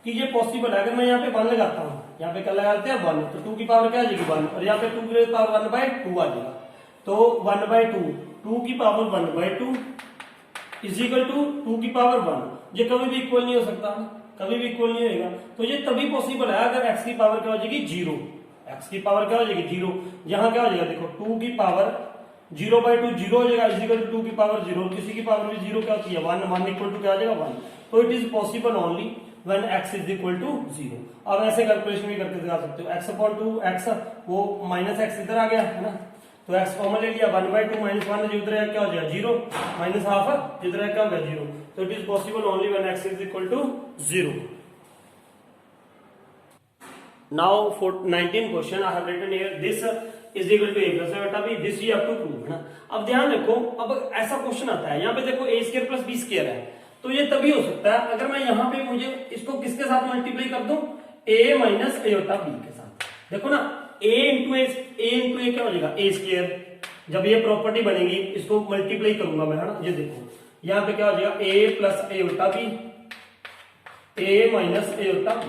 कि ये पॉसिबल है, अगर मैं यहाँ पे 1 लगाता हूँ, यहाँ पे क्या लगाते हैं 1, तो 2 की पावर क्या आ जाएगी 1 और यहाँ पे 2 की पावर 1/2 आ जाएगा, तो 1/2 2 की पावर 1/2 इज इक्वल टू 2 की पावर 1, ये कभी भी इक्वल नहीं हो सकता, कभी भी इक्वल नहीं होगा। तो ये तभी पॉसिबल है अगर x की पावर क्या हो जाएगी 0, x की पावर क्या हो जाएगी 0, यहाँ क्या हो जाएगा देखो 2 की पावर 0/2 0 हो जाएगा इज इक्वल टू 2 की पावर 0, किसी की पावर भी 0 क्या होती है 1 इक्वल टू क्या आ जाएगा 1। तो it is possible only when x is equal to 0। अब ऐसे कैलकुलेशन भी करके दिखा सकते हो, x/2 x वो माइनस x इधर आ गया है ना, तो x कॉमन ले लिया 1/2 माइनस 1 जो इधर है क्या हो जाएगा 0, माइनस हाफ इधर है क्या हो गया 0। तो it is possible only when x is equal to 0। Now for 19 question I have written here this is equal to a plus बेटा भी this you have to prove है ना। अब ध्यान रखो, अब ऐसा क्वेश्चन आता है यहाँ पे देखो a square plus b square है, तो ये तभी हो सकता है अगर मैं यहाँ पे मुझे इसको किसके साथ मल्टीप्लाई कर दूं a माइनस आयोटा b के साथ। देखो ना a इंटू a क्या हो जाएगा a स्क्वायर, जब ये प्रॉपर्टी बनेगी इसको मल्टीप्लाई करूंगा मैं है ना, ये देखो यहाँ पे क्या हो जाएगा a plus iota b, a minus iota b,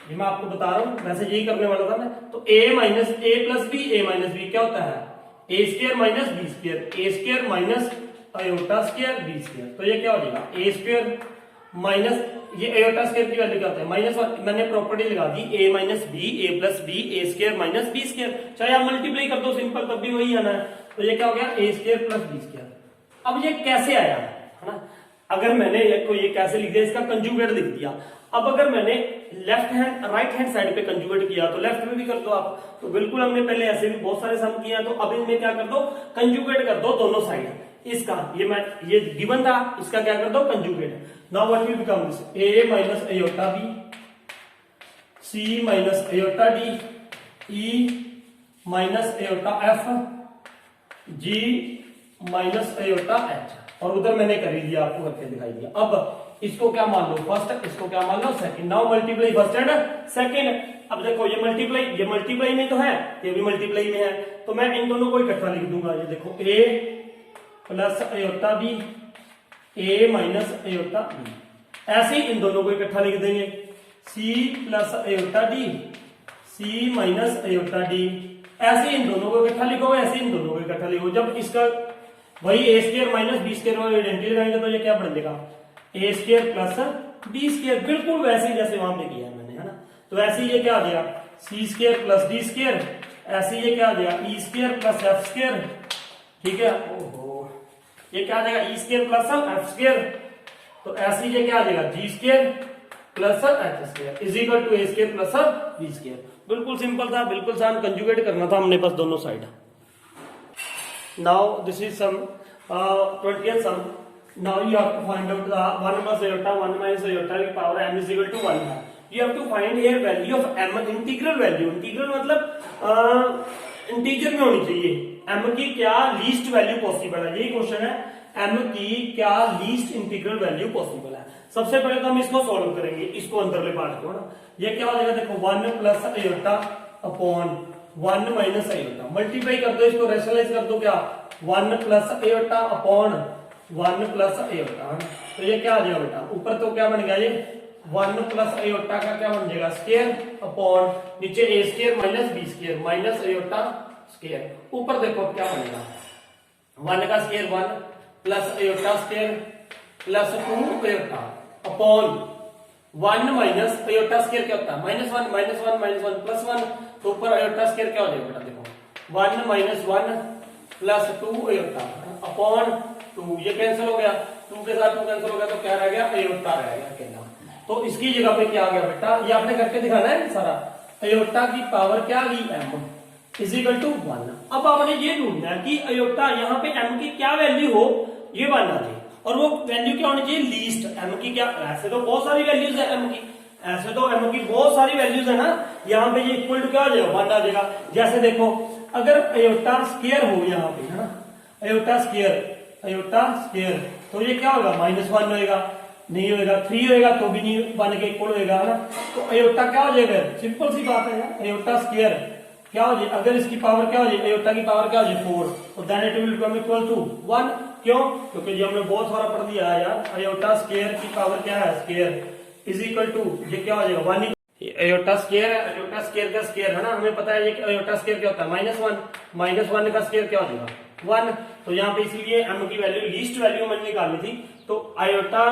ये मैं आपको बता रहा हूं वैसे यही करने वाला था मैं। तो a minus a plus b, a minus b क्या होता है a square minus b square, a square minus iota square b square, तो ये क्या हो जाएगा a स्क्वायर माइनस ये आयोटा स्क्वायर की वैल्यू क्या होता है माइनस, मैंने प्रॉपर्टी लगा दी a minus b a plus b a square minus b square, चाहे आप मल्टीप्लाई कर दो सिंपल तब भी वही आना है। तो ये क्या हो गया a square plus b square. अब ये कैसे आया है ना, अगर मैंने ये कैसे लिख दिया, इसका कंजुगेट लिख दिया। अब अगर मैंने left hand right hand side पे कंजुगेट किया तो लेफ्ट में भी कर दो आप, तो बिल्कुल हमने पहले ऐसे भी बहुत सारे सम किए हैं, तो अब इनमें क्या कर दो कंजुगेट कर दो दोनों साइड, इसका ये गिवन था इसका क्या कर दो conjugate. Now what will become this a minus iota b, c minus iota d, e minus iota f, g minus iota h, और उधर मैंने कर ही दिया आपको करके दिखाई दिया। अब इसको क्या मान लो फर्स्ट, इसको क्या मान लो second. Now multiply first and second. अब देखो ये मल्टीप्लाई में तो है, ये भी मल्टीप्लाई में है, तो मैं इन दोनों को इकट्ठा लिख दूंगा। ये देखो a plus iota b, a minus iota b, ऐसे ही इन दोनों को इकट्ठा लिख देंगे। c plus iota d, c minus iota d, ऐसे इन दोनों को इकट्ठा लिखो, ऐसे इन दोनों को इकट्ठा लिखो। जब इसका वही a square minus b square identity लगाएंगे तो ये क्या बन जाएगा, a square plus b square, बिल्कुल वैसे ही जैसे वहां पे किया है मैंने, है ना। तो ऐसे ही ये क्या आ गया, c square plus d square, ऐसे ये क्या आ गया, e square plus f square, ठीक है। ओहो, ये क्या आ जाएगा, e square plus f square, तो ऐसे ही ये क्या आ जाएगा, g square plus h square is equal to a square plus b square. बिल्कुल सिंपल था, बिल्कुल सान कंजुगेट करना था हमने बस दोनों side. Now this is sum 20th sum. Now you have to find out the 1 plus iota 1 minus iota की power m is equal to 1 है। You have to find here value of m, integral value। Integral मतलब integer में होनी चाहिए। m की क्या least value possible है, यही क्वेश्चन है, m की क्या लीस्ट इंटीग्रल वैल्यू पॉसिबल है। सबसे पहले तो हम इसको सॉल्व करेंगे, इसको अंदरले पार्ट को ना। ये क्या हो जाएगा, देखो 1 plus aorta upon 1 minus aorta, multiply कर दो, इसको रेशनलाइज कर दो, क्या 1 plus aorta upon 1 plus aorta, तो ये क्या आ जाएगा बेटा, ऊपर तो क्या बन गया, ये 1 प्लस अयोटा का क्या बन जाएगा स्क्वायर अपॉन नीचे a square minus b square minus iota square. ऊपर देखो क्या बनेगा, 1 का square 1 plus iota square plus 2 iota upon 1 minus iota square क्या होता है, माइनस 1 माइनस 1 माइनस 1 प्लस 1, तो ऊपर अयोटा स्क्वायर क्या हो जाएगा बेटा, देखो 1 माइनस 1 प्लस 2 अयोटा अपॉन 2, ये कैंसिल हो गया, 2 के साथ 2 कैंसिल हो गया, तो क्या रह गया, अयोटा रह गया अकेला। तो इसकी जगह पे क्या आ गया बेटा, ये आपने करके दिखाना है सारा, अयोटा की पावर क्या आ गई m इज इक्वल टू 1। अब आपने ये ढूंढना है कि अयोटा यहाँ पे m की क्या वैल्यू हो, ये बनना चाहिए, और वो वैल्यू क्या होनी चाहिए, लीस्ट m की। क्या ऐसे तो बहुत सारी वैल्यूज है m की, ऐसे तो m की बहुत सारी वैल्यूज है ना, यहाँ पे ये इक्वल टू क्या आ जाएगा, 1 आ जाएगा। जैसे देखो अगर अयोटा स्क्वायर हो यहाँ पे, है ना, अयोटा स्क्वायर, तो ये क्या होगा, -1 होएगा, नहीं होएगा, 3 होएगा तो भी नहीं, 1 के इक्वल होएगा, है ना। तो अयोटा क्या हो जाएगा, सिंपल सी बात है यार, अयोटा स्क्वायर क्या हो जाए, अगर इसकी पावर क्या हो जाए, अयोटा की पावर क्या हो जाए 4, तो then it will become equal to 1। क्यों, क्योंकि ये हमने बहुत सारा पढ़ दिया है यार, अयोटा स्क्वायर की पावर क्या है, स्क्वायर इज इक्वल टू, ये क्या हो जाएगा 1, अयोटा स्क्वायर है, अयोटा स्क्वायर का स्क्वायर है ना, हमें पता है ये अयोटा स्क्वायर क्या होता है, -1 का स्क्वायर क्या हो जाएगा 1। तो यहाँ पे इसीलिए m की वैल्यू लीस्ट वैल्यू मैंने निकालनी थी, तो iota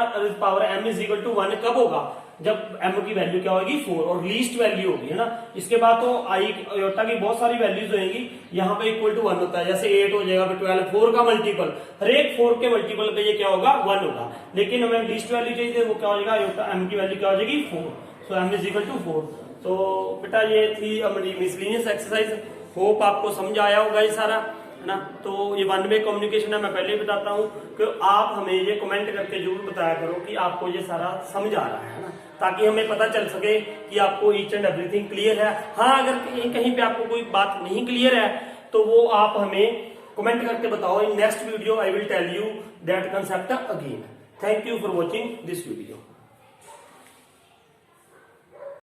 power m is equal to 1 कब होगा, जब m की वैल्यू क्या होगी 4 और लीस्ट वैल्यू होगी, है ना। इसके बाद तो अयोटा की बहुत सारी वैल्यूज होंगी, यहाँ पे इक्वल टू 1 होता है, जैसे 8 हो जाएगा, फिर 12, 4 का मल्टीपल, हर एक 4 के मल्टीपल पे ये क्या होगा 1 होगा, लेकिन हमें लीस्ट वैल्यू चाहिए, वो क्या हो जाएगा, अयोटा m की वैल्यू क्या हो जाएगी 4, सो m इज इक्वल टू 4। तो बेटा ये थी हमारी मिसलिनियस एक्सरसाइज, होप आपको समझ आया होगा ये सारा, है ना। तो ये 1 वे कम्युनिकेशन है, मैं पहले ही बताता हूँ कि आप हमें ये कमेंट करके जरूर बताया करो कि आपको ये सारा समझ आ रहा है ना, ताकि हमें पता चल सके कि आपको ईच एंड एवरीथिंग क्लियर है। हाँ, अगर कहीं पे आपको कोई बात नहीं क्लियर है तो वो आप हमें कमेंट करके बताओ। In next video I will tell you that concept again. Thank you for watching this video.